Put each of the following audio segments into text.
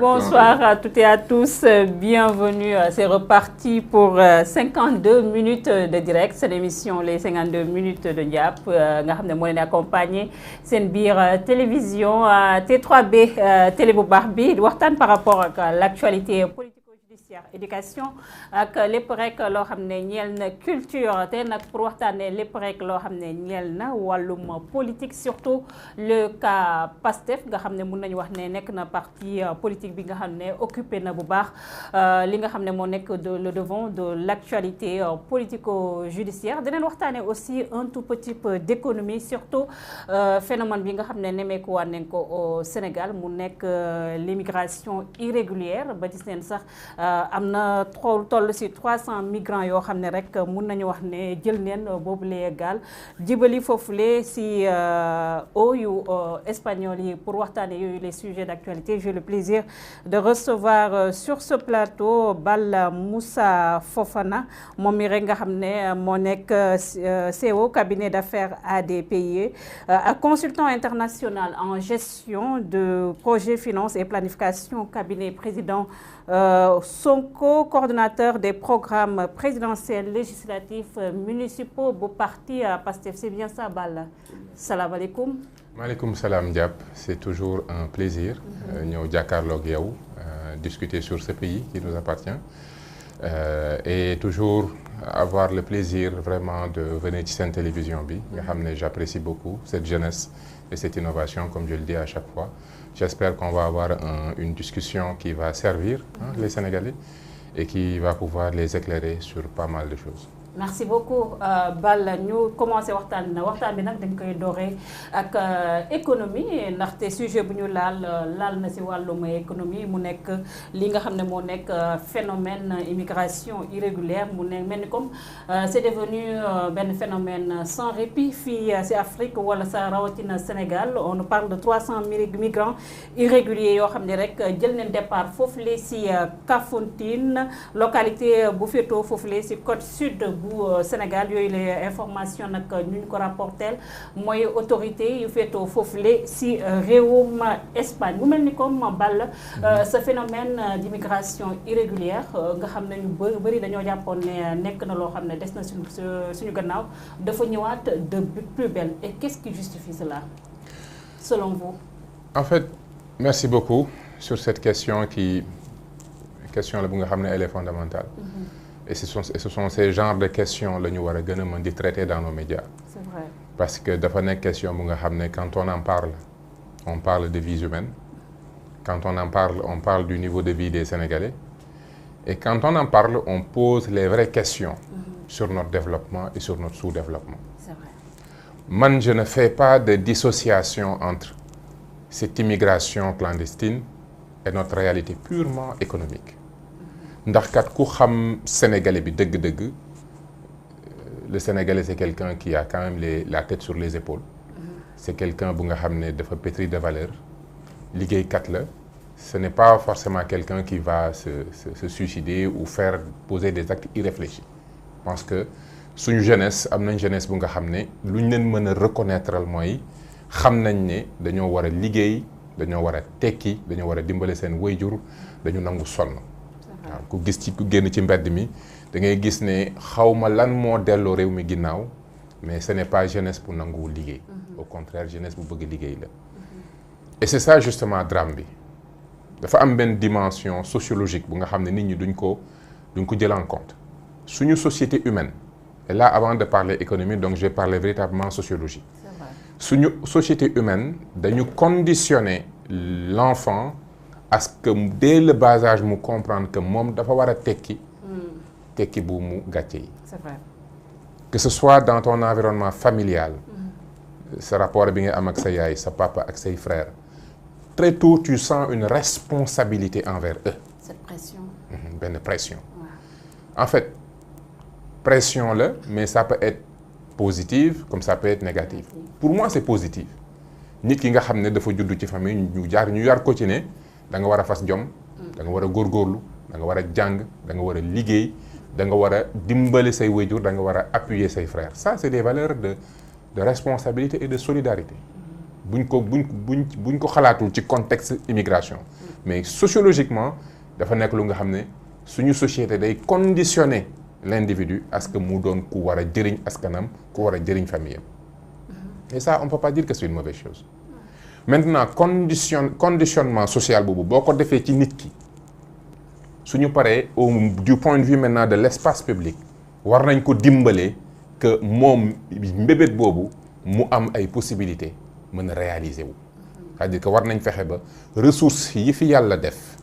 Bonsoir à toutes et à tous, bienvenue, c'est reparti pour 52 minutes de direct, c'est l'émission les 52 minutes de Ndiap nga xam ne moo leen accompagné seen biir télévision T3B télé bu baax bi di waxtaan par rapport ak l'actualité politico-judiciaire éducation ak lépp rek loo xam ne ñeel na culture te nag pour waxtaanee lépp rek loo xam ne ñeel na wàllum politique surtout le cas Pastef nga xam ne mun nañu wax ne nekk na parti politique bi nga xam ne occupé na bu baax li nga xam ne moo nekk le devant de l'actualité politico-judiciaire dinañ waxtaanee aussi un tout petit peu d'économie surtout phénomène bi nga xam ne nemeeku waan nañ ko au Sénégal mu nekk l'immigration irrégulière ba gis neen sax am na toll ci 300 migrants yoo xam ne rek mun nañu wax ne jël neen boobule gaal jibali foofule ci eau yu espagnol yi pour waxtaanee yooyu les sujets d'actualité. J'ai le plaisir de recevoir sur ce plateau Balla Moussa Fofana moom mi rek nga xam ne moo nekk CEO cabinet d'affaires ADPIE consultant international en gestion de projets finance et planification cabinet président Sonko coordonnateur des programmes présidentiels législatifs municipaux bu parti Pastef. C'est bien ça Balla. Salam alaikum. Maaleykum salaam Ndiap, c'est toujours un plaisir ñëw jàkkaarloog yow discuter sur ce pays qui nous appartient et toujours avoir le plaisir vraiment de venir ci seen télévision bi nga xam ne j'apprécie beaucoup cette jeunesse et cette innovation comme je le dis à chaque fois. J'espère qu'on va avoir une discussion qui va servir les Sénégalais et qui va pouvoir les éclairer sur pas mal de choses. Merci beaucoup Balla ñu commencé waxtaan bi nag dañ koy dooree ak économie ndaxte sujet bu ñu laal na ci wàllum économie mu nekk li nga xam ne moo nekk phénomène immigration irrégulière mu nekk mel ni comme c'est devenu benn phénomène sans répit fii ci Afrique wala sa rawatina Sénégal on nous parle de 300 migrants irréguliers yoo xam ne rek jël nañ départ foofu la ci Kafountine localité bu féetoo foofu la ci côte sud bu Sénégal yooyu les informations nag ñu ko rapporteel mooy autorité yu féetoo foofule ci réewum Espagne mu mel ni comme Balla ce phénomène d'immigration irrégulière nga xam ne ñu bëri dañoo jàppoon ne nekk na loo xam ne des na suñu gannaaw dafa ñëwaat de plus belle et qu'est-ce qui justifie cela selon vous? En fait, merci beaucoup sur cette question la bu nga xam ne elle est fondamentale. Et ce sont ces genres de questions la ñu war a gën a mën di traiter dans nos médias. C'est vrai. Parce que dafa nekk question bu nga xam ne quand on parle de vies humaines. Quand on parle du niveau de vie des Sénégalais. Et quand on en parle, on pose les vraies questions sur notre développement et sur notre sous-développement. C'est vrai. Man, je ne fais pas de dissociation entre cette immigration clandestine et notre réalité purement économique. Ndax kat ku xam Sénégalais bi dëgg-dëgg le Sénégalais c'est quelqu'un qui a quand même la tête sur les épaules. C'est quelqu'un bu nga xam ne dafa pétri de valeur liggéeykat la. Ce n'est pas forcément quelqu'un qui va se suicider ou poser des actes irréfléchis. Je pense que suñu jeunesse am nañ jeunesse bu nga xam ne lu ñu leen mën a reconnaître mooy xam nañ ne dañoo war a liggéey dañoo war a tekki dañoo war a dimbale seen waajur dañu nangu sonn. waaw ku génn ci mbedd mi da ngay gis ne xawma lan moo delloo réew mi ginnaaw mais ce n'est pas jeunesse bu nanguwul liggéey. Au contraire jeunesse bu bëgg liggéey la. Et c'est ça justement drame bi dafa am benn dimension sociologique bu nga xam ne nit ñi duñ ko jël en compte suñu société humaine et là avant de parler économie donc je vais parler véritablement sociologie. Suñu société humaine dañu conditionner l'enfant à ce que dès le bas âge mu comprendre que moom dafa war a tekki bu mu gàcce yi. C'est vrai. Que ce soit dans ton environnement familial sa rapport bi nga am ak sa yaay sa papa ak say frères très tôt tu sens une responsabilité envers eux. Cette pression. Benn pression. Ouais. En fait pression la mais ça peut être positive comme ça peut être négative. Pour moi c'est positif nit ki nga xam ne dafa juddu ci famille ñu yar ko ci ne da nga war a fas jom da nga war a góorgóorlu da nga war a jàng da nga war a liggéey da nga war a dimbale say waajur da nga war a appuyer say frères ça c'est des valeurs de responsabilité et de solidarité buñ ko xalaatul ci contexte immigration mais sociologiquement dafa nekk lu nga xam ne suñu société day conditionner l'individu à ce que mu doon ku war a jëriñ askanam ku war a jëriñ famille am et ça on peut pas dire que c'est une mauvaise chose maintenant conditionnement social boobu boo ko defee ci nit ki suñu paree du point de vue maintenant de l'espace public war nañ ko dimbalee que moom mbébét boobu mu am ay possibilités mën a réaliser wu c'est-à-dire que war nañ fexe ba ressources yi fi yàlla def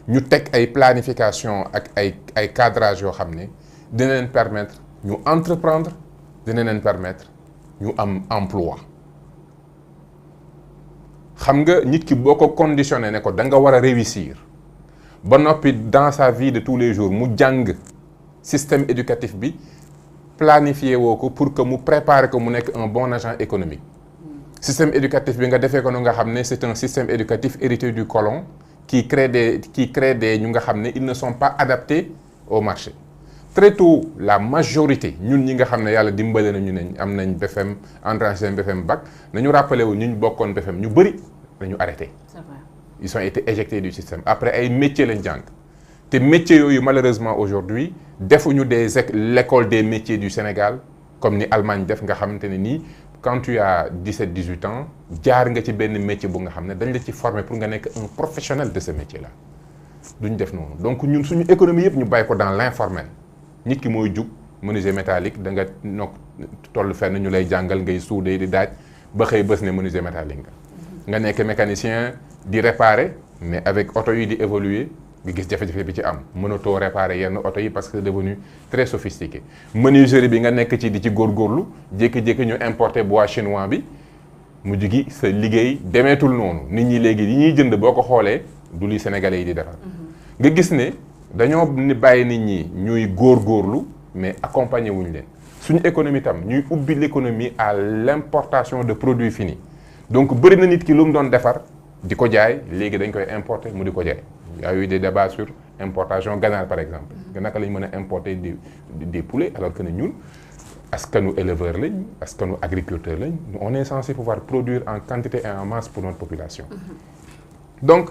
ñu teg ay planification ak ay cadrage yoo xam ne dina leen permettre ñu entreprendre dina leen permettre ñu am emploi xam nga nit ki boo ko conditionné ne ko da nga war a réussir ba noppi dans sa vie de tous les jours mu jàng système éducatif bi planifié woo ko pour que mu préparer ko mu nekk un bon agent économique système éducatif bi nga defee ko nu nga xam ne c'est un système éducatif hérité du colon qui crée des ñu nga xam ne ils ne sont pas adaptés au marché très tôt la majorité ñun ñi nga xam ne yàlla dimbale nañu ne am nañ BFM entrée en sixième BFM bac nañu rappelé wu ñu bokkoon BFM ñu bëri dañu arrêté. C'est vrai. Ils ont été éjectés du système après ay métiers lañ jàng te métiers yooyu malheureusement aujourd'hui defuñu l'école des métiers du Sénégal comme ni Allemagne def nga xamante ne nii quand tu as 17-18 ans jaar nga ci benn métier bu nga xam ne dañ la ci former pour nga nekk un professionnel de ce métier là duñ def noonu donc ñun suñu économie yëpp ñu bàyyi ko dans l'informel nit ki mooy jug menuisier métallique da nga nokk toll fenn ñu lay jàngal ngay soudé di daaj ba xëy bés ne menuisier métallique nga nekk mécanicien di réparer mais avec oto yi di évoluer nga gis jafe-jafe bi ci am mënatoo réparer yenn oto yi parce que c'est devenu très sophistiqué menuiserie bi nga nekk ci di ci góorgóorlu jékki-jékki ñu importer bois chinois bi mujj gi sa liggéey demeetul noonu nit ñi léegi yi ñuy jënd boo ko xoolee du li sénégalais yi di defar nga gis ne dañoo ni bàyyi nit ñi ñuy góorgóorlu mais accompagner wuñ leen suñu économie tam ñuy ubbi l'économie à l'importation de produits finis donc bëri na nit ki lu mu doon defar di ko jaay léegi dañ koy importer mu di ko jaay il y a eu des débats sur importation ganaar par exemple naka lañ mën a importer des poulets alors que ne ñun askanu éleveur lañ askanu agriculteur lañ on est censé pouvoir produire en quantité et en masse pour notre population donc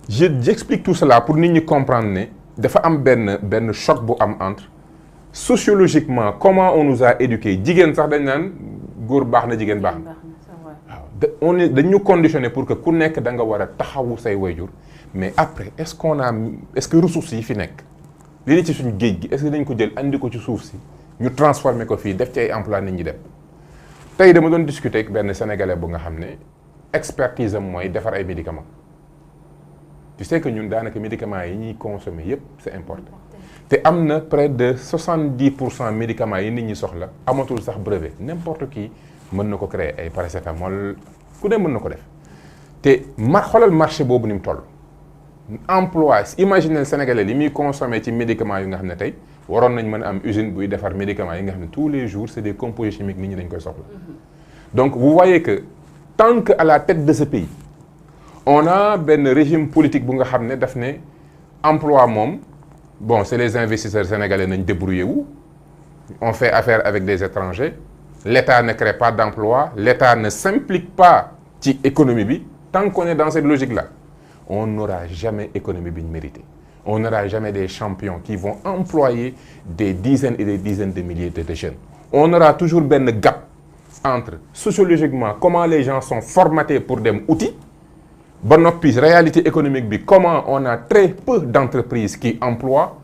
j'explique tout cela pour nit ñi comprendre ne dafa am benn choc bu am entre sociologiquement comment on nous a éduqués jigéen sax dañ naan góor baax na jigéen baax na waaw dañu conditionné pour que ku nekk da nga war a taxawu say wayjur mais après est-ce que ressources yi fi nekk li ne ci suñu géej gi est-ce que dañ ko jël andi ko ci suuf si ñu transformer ko fii def ci ay emploi nit ñi dem tey dama doon discuter ak benn sénégalais bu nga xam ne expertise am mooy defar ay médicaments tu sais que ñun daanaka médicaments yi ñuy consommer yépp c'est important te am na près de 70% médicaments yi nit ñi soxla amatul sax brevet n'importe qui mën na ko créer ay paracétamol ku ne mën na ko def te xoolal marché boobu ni mu toll emploi imaginez sénégalais li muy consommer ci médicaments yi nga xam ne tey waroon nañ mën a am usine buy defar médicaments yi nga xam ne tous les jours c'est des composés chimiques nit ñi dañ koy soxla donc vous voyez que tant que à la tête de ce pays on a benn régime politique bu nga xam ne daf ne emploi moom bon c'est les investisseurs sénégalais nañ débrouiller wu on fait affaire avec des étrangers l'État ne crée pas d'emploi l'État ne s'implique pas ci économie bi tant qu'on est dans cette logique-là on n'aura jamais économie bi ñu mérité on n'aura jamais des champions qui vont employer des dizaines et des dizaines de milliers de jeunes on aura toujours benn gap entre sociologiquement comment les gens sont formatés pour dem outil ba noppi réalité économique bi comment on a très peu d'entreprises qui emploient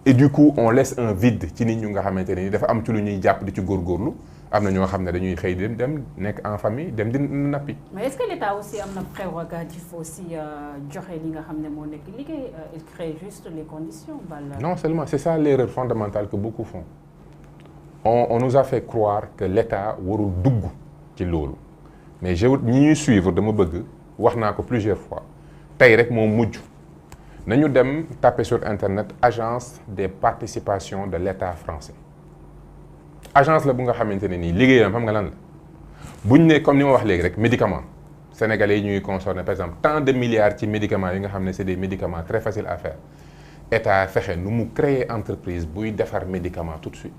et du coup on laisse un vide ci nit ñu nga xamante ne ni dafa am ci lu ñuy jàpp di ci góorgóorlu am na ñoo xam ne dañuy xëy dem nekk en famille dem di nappi. mais est-ce que l'État aussi am na prérogative aussi joxe li nga xam ne moo nekk liggéey il crée juste les conditions. non seulement c'est ça l'erreur fondamentale que beaucoup font on nous a fait croire que l'État warul dugg ci loolu mais ñi ñuy suivre dama bëgg wax naa ko plusieurs fois tey rek moo mujj nañu dem taper sur internet agence des participations de l'État français. agence la bu nga xamante ne nii liggéeyam xam nga lan la buñ ne comme ni ma wax léegi rek médicament sénégalais yi ñuy consommer par exemple tant de milliards ci médicaments yi nga xam ne c'est des médicaments très faciles à faire état fexe nu mu créer entreprise buy defar médicament tout de suite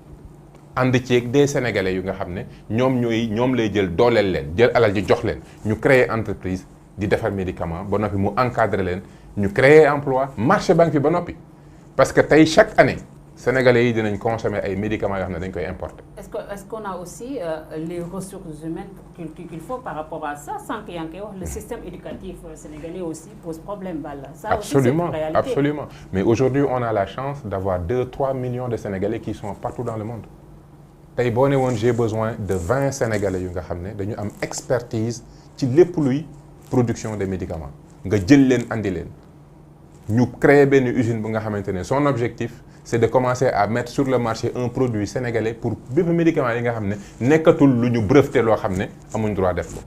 ànd ceeg des sénégalais yu nga xam ne ñoom lay jël dooleel leen jël alal ji jox leen ñu créer entreprise di defar médicament ba noppi mu encadrer leen ñu créer emploi marché banque fi ba noppi parce que tey chaque année sénégalais yi dinañ consommer ay médicaments yoo xam ne dañ koy importer. Est-ce qu'on a aussi les ressources humaines qu'il faut par rapport à ça sans qu'il y ait le système éducatif sénégalais aussi pose problème Balla. Ça absolument, aussi c'est une réalité. Absolument. Mais aujourd'hui on a la chance d'avoir 2-3 millions de Sénégalais qui sont partout dans le monde. tey boo ne woon j'ai besoin de 20 Sénégalais yu nga xam ne dañu am expertise ci lépp luy production des médicaments nga jël leen andi leen ñu créer benn usine bu nga xamante ne son objectif c'est de commencer à mettre sur le marché un produit sénégalais pour bépp médicament yi nga xam ne nekkatul lu ñu breveté loo xam ne amuñ droit def ko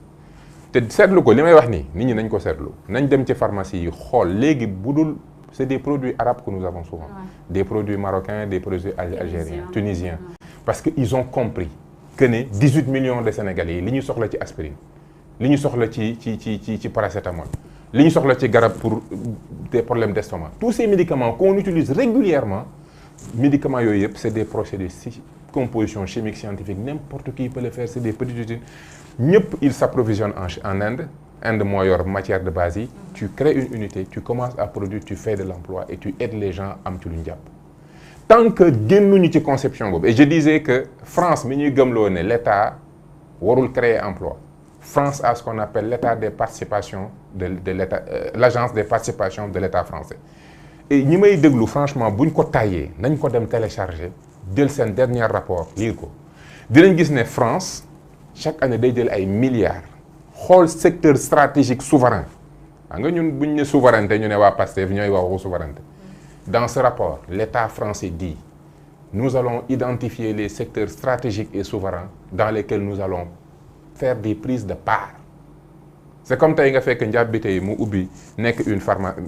te seetlu ko li may wax nii nit ñi nañ ko seetlu nañ dem ci pharmacie yi xool léegi bu dul c'est des produits arabes que nous avons souvent des produits marocains des produits algériens tunisiens parce que ils ont compris que ne 18 millions de Sénégalais yi li ñu soxla ci aspirine li ñu soxla ci paracétamol li ñu soxla ci garab pour des problèmes d'estomac tous ces médicaments qu'on utilise régulièrement médicaments yooyu yëpp c'est des procédés composition chimique scientifique n'importe qui peut le faire c'est des petites usines ñëpp ils s'approvisionnent en Inde moo yor matière de base yi tu crées une unité tu commences à produire tu fais de l'emploi et tu aides les gens am ci lu ñu jàpp tant que génnuñu ci conception boobu et je disais que France mi ñuy gëmloo ne l'État warul créer emploi France a ce qu'on appelle l'état des participations de l'État l'agence des participations de l'État français et ñi may déglu franchement buñ ko taillé nañ ko dem télécharger jël seen dernier rapport lire ko dinañ gis ne France chaque année day jël ay milliards xool secteur stratégique souverain xam nga ñun buñ ne souveraineté ñu ne waa Pastef ñooy waxu souveraineté dans ce rapport l'État français dit nous allons identifier les secteurs stratégiques et souverains dans lesquels nous allons faire des prises de part c'est comme tey nga fekk njàbbite yi mu ubbi nekk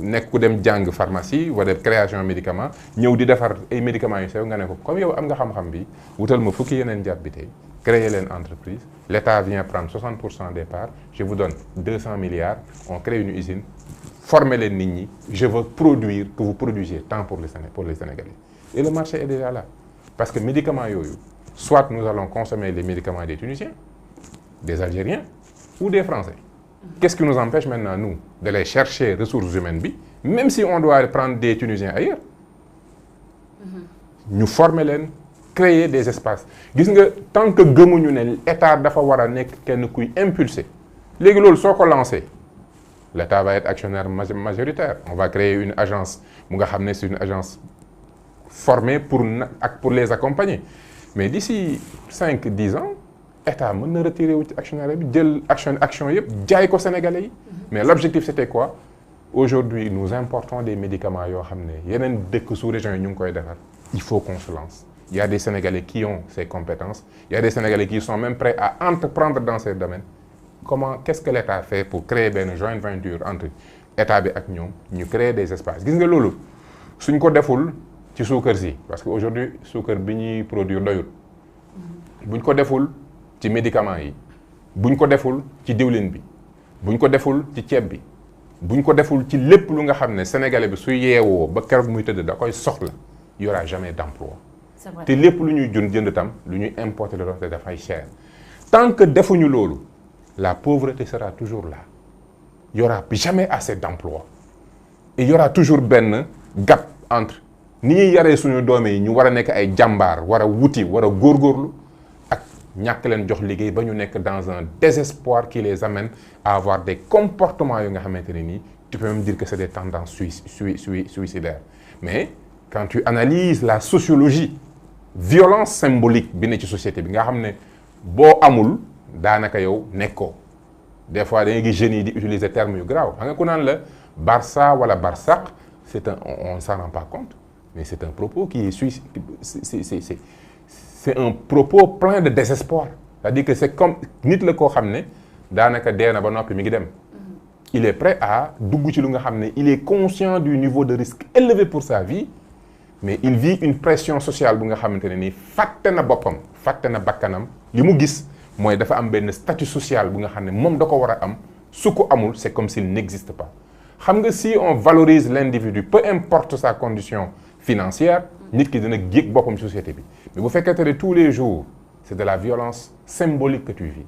nekk ku dem jàng pharmacie wala création médicament ñëw di defar ay médicaments yu sew nga ne ko comme yow am nga xam-xam bi wutal ma fukki yeneen njàbbite yi créer leen entreprise l'État vient prendre 60% des parts je vous donne 200 milliards on crée une usine former leen nit ñi je veux produire que vous produisiez tant pour les Sénégalais et le marché est déjà là parce que médicaments yooyu soit nous allons consommer les médicaments des Tunisiens des Algériens ou des Français. Qu'est-ce qui nous empêche maintenant, nous, de les chercher ressources humaines bi, même si on doit prendre des Tunisiens ailleurs. Ñu former leen, créer des espaces. Gis nga tant que gëmuñu ne l'État dafa war a nekk kenn kuy impulser. Léegi loolu soo ko lancé, l'État va être actionnaire majoritaire. On va créer une agence mu nga xam ne c'est une agence formée pour les accompagner. Mais d'ici 5-10 ans, État mën na retirer wu ci actionnaire bi jël action yëpp jaay ko Sénégalais yi mais l'objectif c'était quoi aujourd'hui nous importons des médicaments yoo xam ne yeneen dëkk sous-région yi ñu ngi koy defar il faut qu'on se lance il y a des Sénégalais qui ont ces compétences il y a des Sénégalais qui sont même prêts à entreprendre dans ces domaines qu'est-ce que l'État fait pour créer benn joint venture entre État bi ak ñoom ñu créer des espaces gis nga loolu suñ ko deful ci suukar si parce que aujourd'hui suukar bi ñuy produire doyul buñ ko deful ci médicaments yi buñ ko deful ci diwlin bi buñ ko deful ci ceeb bi buñ ko deful ci lépp lu nga xam ne sénégalais bi su yeewoo ba keroog muy tëdd da koy soxla il y aura jamais d'emploi te lépp lu ñuy jënd tam lu ñuy importer le te dafay cher tant que defuñu loolu la pauvreté sera toujours là il y aura jamais assez d'emploi et il y aura toujours benn gap entre ni ñuy yaree suñu doome yi ñu war a nekk ay jàmbaar war a wuti war a góorgóorlu ñàkk leen jox liggéey ba ñu nekk dans un désespoir qui les amène à avoir des comportements yu nga xamante ne nii tu peux même dire que c'est des tendances suicidaires mais quand tu analyses la sociologie violence symbolique bi ne ci société bi nga xam ne boo amul daanaka yow nekkoo des fois da ngay gis jeunes yi di utiliser termes yu grave xam nga ku naan la Barça wala Barsaq on s'en rend pas compte mais c'est un propos qui est c'est un propos plein de désespoir c'est-à-dire que c'est comme nit la koo xam ne daanaka dee na ba noppi mi ngi dem il est prêt à dugg ci lu nga xam ne il est conscient du niveau de risque élevé pour sa vie mais il vit une pression sociale bu nga xamante ne nii fàtte na boppam fàtte na bakkanam li mu gis mooy dafa am benn statut social bu nga xam ne moom da ko war a am su ko amul c'est comme s'il n'existe pas xam nga si on valorise l'individu peu importe sa condition financière nit ki dina yëg boppam société bi mais bu fekkente ne tous les jours c'est de la violence symbolique que tu vis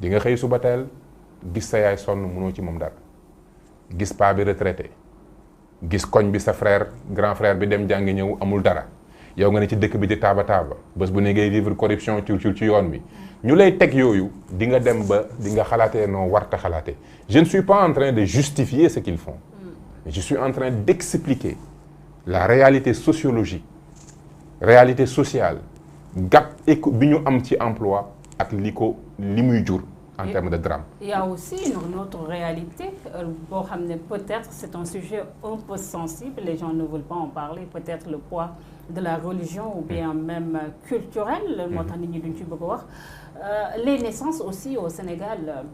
di nga xëy suba teel gis sa yaay sonn mënoo ci moom dara gis paa bi retraité gis koñ bi sa frère grand frère bi dem jàngi ñëw amul dara yow nga ne ci dëkk bi di taaba bés bu ne ngay vivre corruption ci yoon bi ñu lay teg yooyu di nga dem ba di nga xalaatee noo warta xalaatee je ne suis pas en train de justifier ce qu'ils font mais je suis en train d'expliquer la réalité sociologique réalité sociale gap bi ñu am ci emploi ak li muy jur en termes de drame. Il y a aussi une autre réalité. Peut-être c'est un sujet un peu sensible, les gens ne veulent pas en parler, peut-être le poids de la religion ou bien même culturel. Les naissances aussi au Sénégal,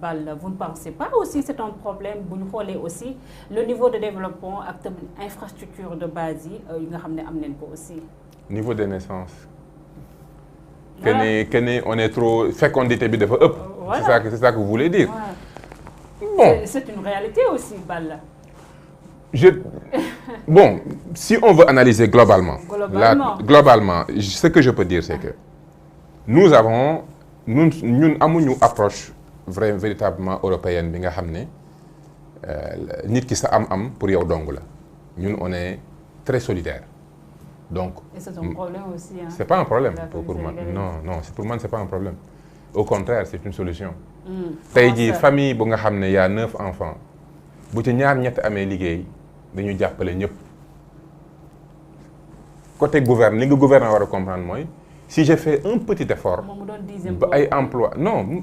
vous ne pensez pas aussi c'est un problème, vous nous voulez aussi le niveau de développement, infrastructure de base, aussi. Niveau des naissances. On est trop fécondité bi dafa ëpp. Voilà. C'est ça que vous voulez dire. Ouais. Bon. C'est une réalité aussi, Balla. Bon, si on veut analyser globalement, globalement, ce que je peux dire, c'est que nous avons une approche véritablement européenne, nit ki sa am pour yow dong la. Ñun on est très solidaire. Donc, et c'est un problème aussi. Hein, c'est pas un problème pour moi. Non, pour moi c'est pas un problème. Au contraire, c'est une solution. Tey jii famille bu nga xam ne y a 9 enfants bu ci ñaar ñett amee liggéey dañu jàppale ñëpp. Côté li nga gouvernement war a comprendre mooy si je fais un petit effort ba ay emploi non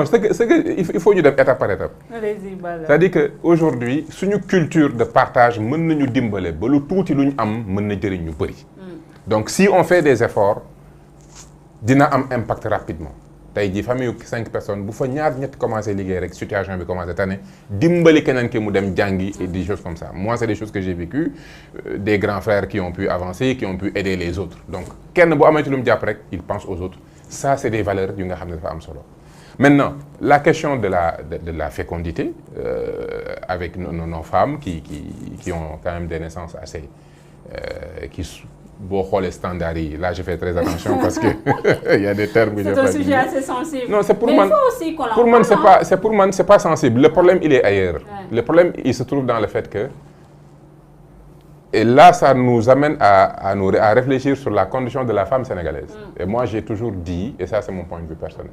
c'est que il faut ñu def étape par étape. C'est-à-dire que aujourd'hui suñu culture de partage mën nañu dimbale ba lu tuuti lu ñu am mën na jëriñ ñu bëri. Donc si on fait des efforts dina am impact rapidement. Tey jii famille 5 personnes bu fa ñaar ñett commencé liggéey rek situation bi commencé tane dimbali keneen ki mu dem jàngi et des choses comme ça. Moi c'est des choses que j'ai vécues, des grands frères qui ont pu avancer, qui ont pu aider les autres. Donc kenn bu amee ci lu mu jàpp rek il pense aux autres. Ça c'est des valeurs yu nga xam ne dafa am solo. Maintenant la question de la fécondité avec nos femmes qui ont quand même des naissances assez boo xoolee standards yi là je fais très attention parce que il y a des termes que je c'est un sujet assez sensible. Non, c'est pour moi c'est pas sensible. Le problème il est ailleurs. Le problème il se trouve dans le fait que et là ça nous amène à réfléchir sur la condition de la femme sénégalaise. Et moi j'ai toujours dit, et ça c'est mon point de vue personnel,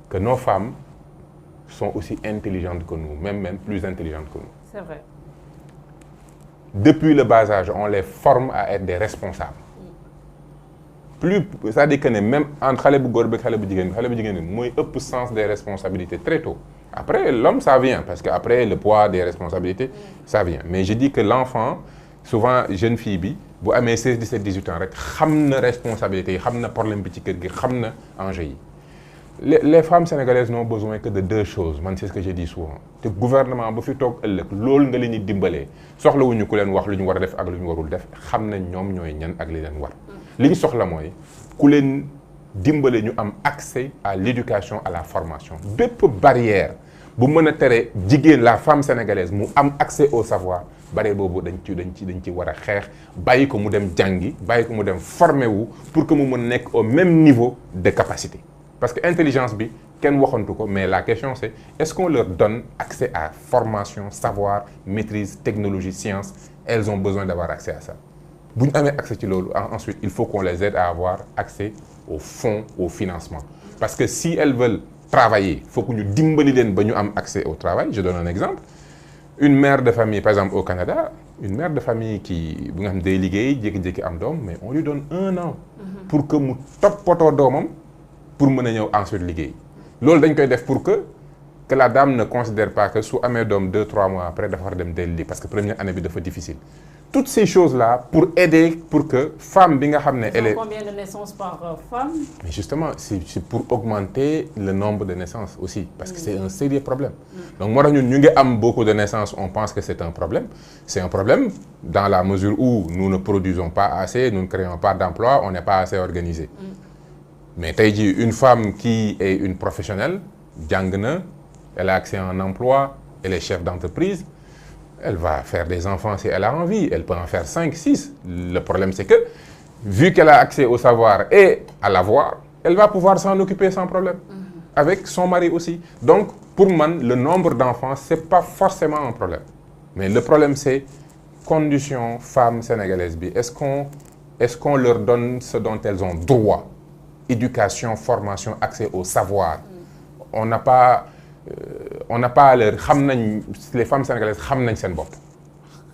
que nos femmes sont aussi intelligentes que nous, même plus intelligentes que nous. C'est vrai. Depuis le bas âge, on les forme à être des responsables. C'est-à-dire que même entre xale bu góor bi xale bu jigéen mooy ëpp sens des responsabilités très tôt. Après l'homme ça vient parce que après le poids des responsabilités ça vient. Mais je dis que l'enfant souvent jeune fille bi bu amee 16 17 18 ans rek xam na responsabilité yi xam na problème bi ci kër gi xam na enjeu yi. Les femmes sénégalaises n'ont besoin que de 2 choses man c'est ce que je dis souvent te gouvernement bu fi toog ëllëg loolu nga leen di dimbalee soxlawuñu ku leen wax lu ñu war a def ak lu ñu warul def xam nañ ñoom ñooy ñan ak li leen war li ñu soxla mooy ku leen dimbale ñu am accès à l'éducation à la formation bépp barrière bu mën a tere jigéen la femme sénégalaise mu am accès au savoir barrière boobu dañ ci war a xeex bàyyi ko mu dem jàngi bàyyi ko mu dem formé wu pour que mu mën nekk au même niveau de capacité. Parce que intelligence bi kenn waxantu ko mais la question c'est est-ce qu'on leur donne accès à formation, savoir, maîtrise, technologie, science? Elles ont besoin d'avoir accès à ça. Bu ñu amee accès ci loolu ensuite il faut qu'on les aide à avoir accès aux fonds, au financement. Parce que si elles veulent travailler, il faut que ñu dimbali leen ba ñu am accès au travail. Je donne un exemple. Une mère de famille par exemple au Canada, une mère de famille qui bu nga xam day liggéey jékki-jékki am doom mais on lui donne 1 an pour que mu toppatoo doomam pour mën a ñëw ensuite liggéey loolu dañ koy def pour que la dame ne considère pas que su amee doom 2-3 mois après dafa war a dem dellu parce que première année bi dafa difficile. Toutes ces choses-là pour aider pour que femme bi nga xam ne elle est. Combien de naissances par femme? Mais justement c'est pour augmenter le nombre de naissances aussi parce que c'est un sérieux problème. Donc moo tax ñun ñu ngi am beaucoup de naissances on pense que c'est un problème. C'est un problème dans la mesure où nous ne produisons pas assez, nous ne créons pas d'emplois, on n'est pas assez organisé. Mais tey jii une femme qui est une professionnelle jàng na elle a accès à un emploi elle est chef d'entreprise elle va faire des enfants si elle a envie. Elle peut en faire 5, 6. Le problème, c'est que, vu qu'elle a accès au savoir et à l'avoir, elle va pouvoir s'en occuper sans problème. Avec son mari aussi. Donc, pour moi, le nombre d'enfants, ce n'est pas forcément un problème. Mais le problème, c'est conditions femmes sénégalaises. Est-ce qu'on leur donne ce dont elles ont droit? Éducation, formation, accès au savoir. On n'a pas les femmes sénégalaises xam nañ seen bopp.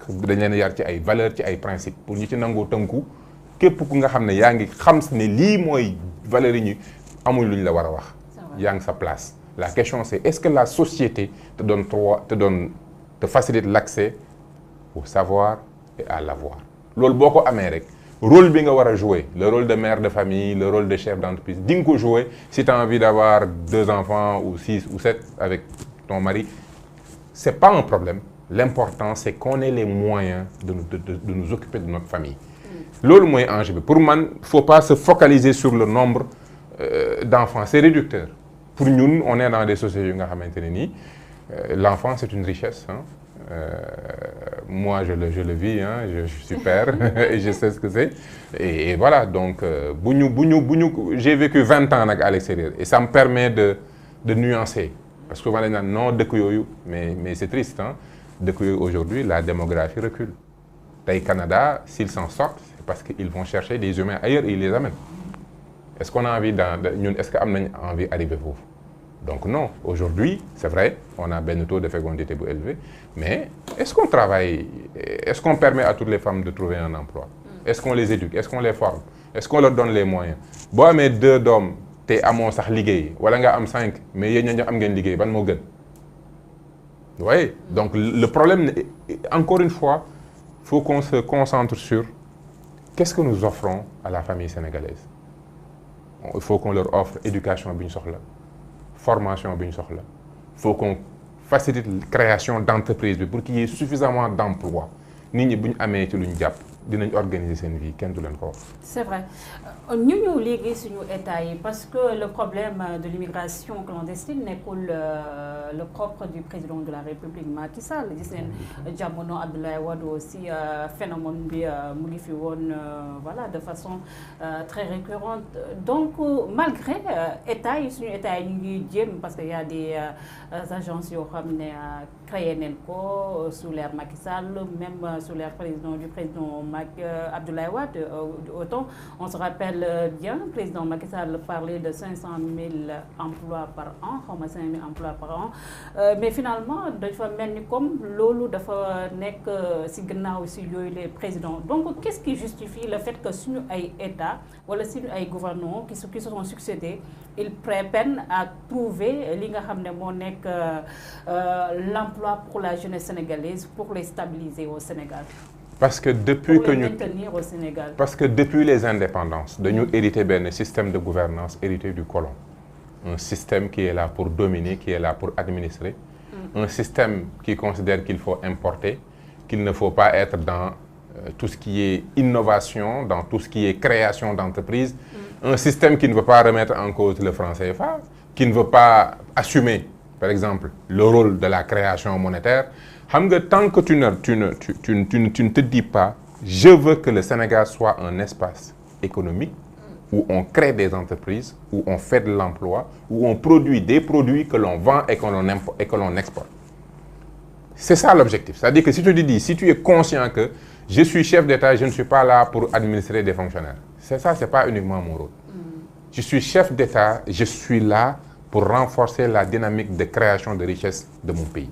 dañ leen yar ci ay valeurs ci ay principes pour ñu ci nangoo tënku képp ku nga xam ne yaa ngi xam ne lii mooy valeurs yi ñu amul lu ñu la war a wax. yaa ngi sa place. La question c'est est-ce que la société te facilite l'accès au savoir et à l'avoir. loolu boo ko amee rek rôle bi nga war a jouer, le rôle de mère de famille, le rôle de chef d'entreprise, di nga ko jouer si tu as envie d'avoir 2 enfants ou 6 ou 7 avec ton mari. C'est pas un problème. L'important c'est qu'on ait les moyens de nous occuper de notre famille. Loolu mooy enjeu bi. Pour moi, il ne faut pas se focaliser sur le nombre d'enfants. C'est réducteur. Pour nous, on est dans des sociétés où l'enfant c'est une richesse. Hein. Moi, je le vis, hein, je suis père et je sais ce que c'est. Et voilà, donc, j'ai vécu 20 ans à l'extérieur et ça me permet de nuancer. Parce que voilà, non, mais c'est triste. Hein. Aujourd'hui, la démographie recule. Au Canada, s'ils s'en sortent, c'est parce qu'ils vont chercher des humains ailleurs et ils les amènent. Est-ce qu'on a envie est-ce qu'on a envie d'arriver vous? Donc non, aujourd'hui, c'est vrai, on a un taux de fécondité élevé, mais est-ce qu'on travaille, est-ce qu'on permet à toutes les femmes de trouver un emploi? Est-ce qu'on les éduque? Est-ce qu'on les forme? Est-ce qu'on leur donne les moyens? Si on a 2 hommes, tu as sax liggéey, wala nga am 5, mais yéen ñoo am ngeen liggéey, ban moo gën? Vous voyez? Donc le problème, encore une fois, il faut qu'on se concentre sur qu'est-ce que nous offrons à la famille sénégalaise. Il faut qu'on leur offre éducation bien soxla, formation bien soxla. Il faut qu'on facilite la création d'entreprises pour qu'il y ait suffisamment d'emplois. Nit ñi buñ amé ci luñ japp dinañ organiser seen vie kenn du leen ko wax. C'est vrai. Ñu ñëw léegi suñu état yi parce que le problème de l'immigration clandestine n'est pas le propre du président de la République Macky Sall. Gis nañ jamono Abdoulaye Wade aussi phénomène bi mu ngi fi woon voilà de façon très récurrente. Donc malgré état yi suñu état yi ñu ngi jéem parce que y a des agences yoo xam ne créé nañ ko sous l'ère Macky Sall même sous l'ère du président Abdoulaye Wade. Autant on se rappelle bien, le président Macky Sall parlait de 500 000 emplois par an, 5 000 emplois par an. Mais finalement, dafa melni comme lolu dafa nek ci gannaaw ci yoy les présidents. Donc qu'est-ce qui justifie le fait que suñu ay état wala suñu ay gouvernements qui se sont succédés, ils peinent à trouver li nga xamné mo nek l'emploi pour la jeunesse sénégalaise pour les stabiliser au Sénégal? Parce que depuis pour les maintenir au Sénégal. Parce que depuis les indépendances, nous avons hérité d'un système de gouvernance hérité du colon. Un système qui est là pour dominer, qui est là pour administrer. Un système qui considère qu'il faut importer, qu'il ne faut pas être dans tout ce qui est innovation, dans tout ce qui est création d'entreprises. Un système qui ne veut pas remettre en cause le franc CFA, qui ne veut pas assumer, par exemple, le rôle de la création monétaire. Tant que tu ne te dis pas, je veux que le Sénégal soit un espace économique où on crée des entreprises, où on fait de l'emploi, où on produit des produits que l'on vend et que l'on exporte. C'est ça l'objectif. C'est-à-dire que si tu te dis, si tu es conscient que je suis chef d'État, je ne suis pas là pour administrer des fonctionnaires. C'est ça, ce n'est pas uniquement mon rôle. Je suis chef d'État, je suis là pour renforcer la dynamique de création de richesses de mon pays.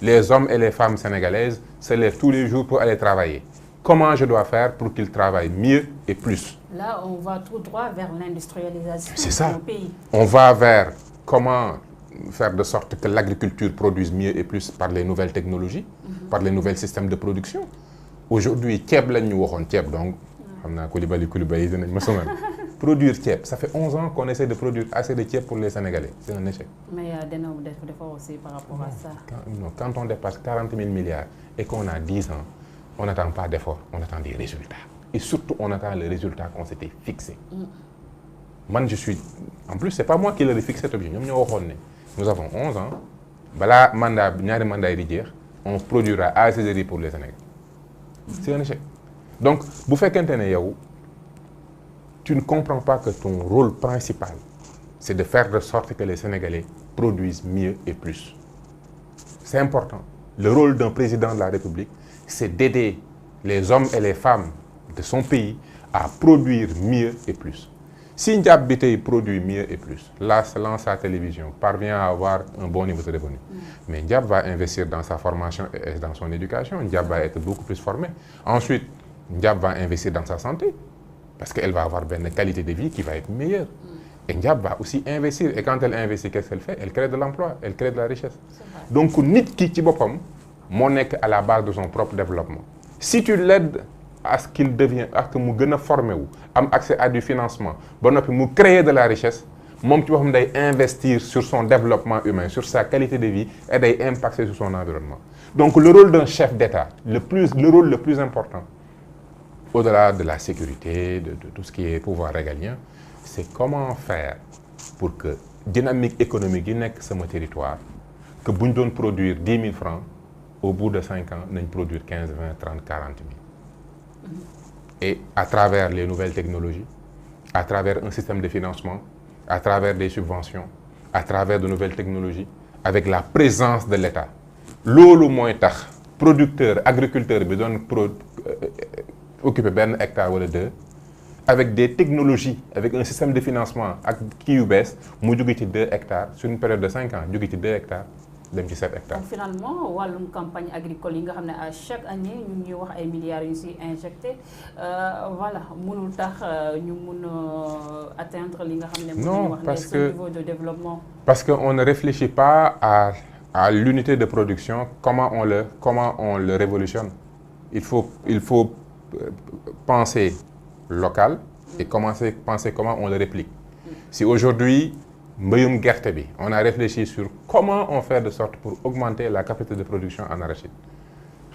Les hommes et les femmes sénégalaises se lèvent tous les jours pour aller travailler. Comment je dois faire pour qu'ils travaillent mieux et plus? Là, on va tout droit vers l'industrialisation de mon pays. On va vers comment faire de sorte que l'agriculture produise mieux et plus par les nouvelles technologies, par les nouveaux systèmes de production. Aujourd'hui, produire tiep, ça fait 11 ans qu'on essaie de produire assez de tiep pour les Sénégalais. C'est un échec. Mais il y a des efforts aussi par rapport à ça. Quand on dépasse 40 000 milliards et qu'on a 10 ans, on n'attend pas d'efforts, on attend des résultats. Et surtout, on attend les résultats qu'on s'était fixés. Moi, en plus, ce n'est pas moi qui l'ai fixé cet objectif. Nous avons 11 ans. Bala mandat, ñaari mandat yi di jeex on produira assez de riz pour les Sénégalais. C'est un échec. Donc bu fekkente ne yow tu ne comprends pas que ton rôle principal c'est de faire de sorte que les Sénégalais produisent mieux et plus. C'est important. Le rôle d'un président de la République, c'est d'aider les hommes et les femmes de son pays à produire mieux et plus. Si Ndiab Biteye produit mieux et plus, là, selon sa télévision, parvient à avoir un bon niveau de revenu. Mais Ndiab va investir dans sa formation et dans son éducation. Ndiab va être beaucoup plus formé. Ensuite, Ndiab va investir dans sa santé, parce qu'elle va avoir une qualité de vie qui va être meilleure. Et Ndiab va aussi investir. Et quand elle investit, qu'est-ce qu'elle fait? Elle crée de l'emploi, elle crée de la richesse. Donc, nit ki ci bopam mo nek à la base de son propre développement. Si tu l'aides à ce qu'il devienne, à ce que mu gëna formé wu, am accès à du financement, ba nopi mu créer de la richesse, mom ci bopam day investir sur son développement humain, sur sa qualité de vie et day impacter sur son environnement. Donc, le rôle d'un chef d'État, le rôle le plus important, au-delà de la sécurité, de tout ce qui est pouvoir régalien, c'est comment faire pour que dynamique économique yi nek sama territoire, que si on produire 10 000 francs, au bout de 5 ans, on produire 15, 20, 30, 40 000. Et à travers les nouvelles technologies, à travers un système de financement, à travers des subventions, à travers de nouvelles technologies, avec la présence de l'État. Lolo moy tax producteur, agriculteur bi doon occuper un hectare ou deux, avec des technologies, avec un système de financement, avec qui yu bess, mu jóge ci 2 hectares sur une période de 5 ans, jóge ci 2 hectares. Dem ci 7 hectares. Donc finalement walum campagne agricole yi nga xamné à chaque année ñu ngi wax ay milliards yu ci injecté voilà mënul tax ñu mun atteindre li nga xamné non parce que niveau de développement. Parce qu'on ne réfléchit pas à l'unité de production, comment on le révolutionne. Il faut penser local et penser comment on le réplique. Si aujourd'hui mbayum gerte bi, on a réfléchi sur comment on fait de sorte pour augmenter la capacité de production en arachide.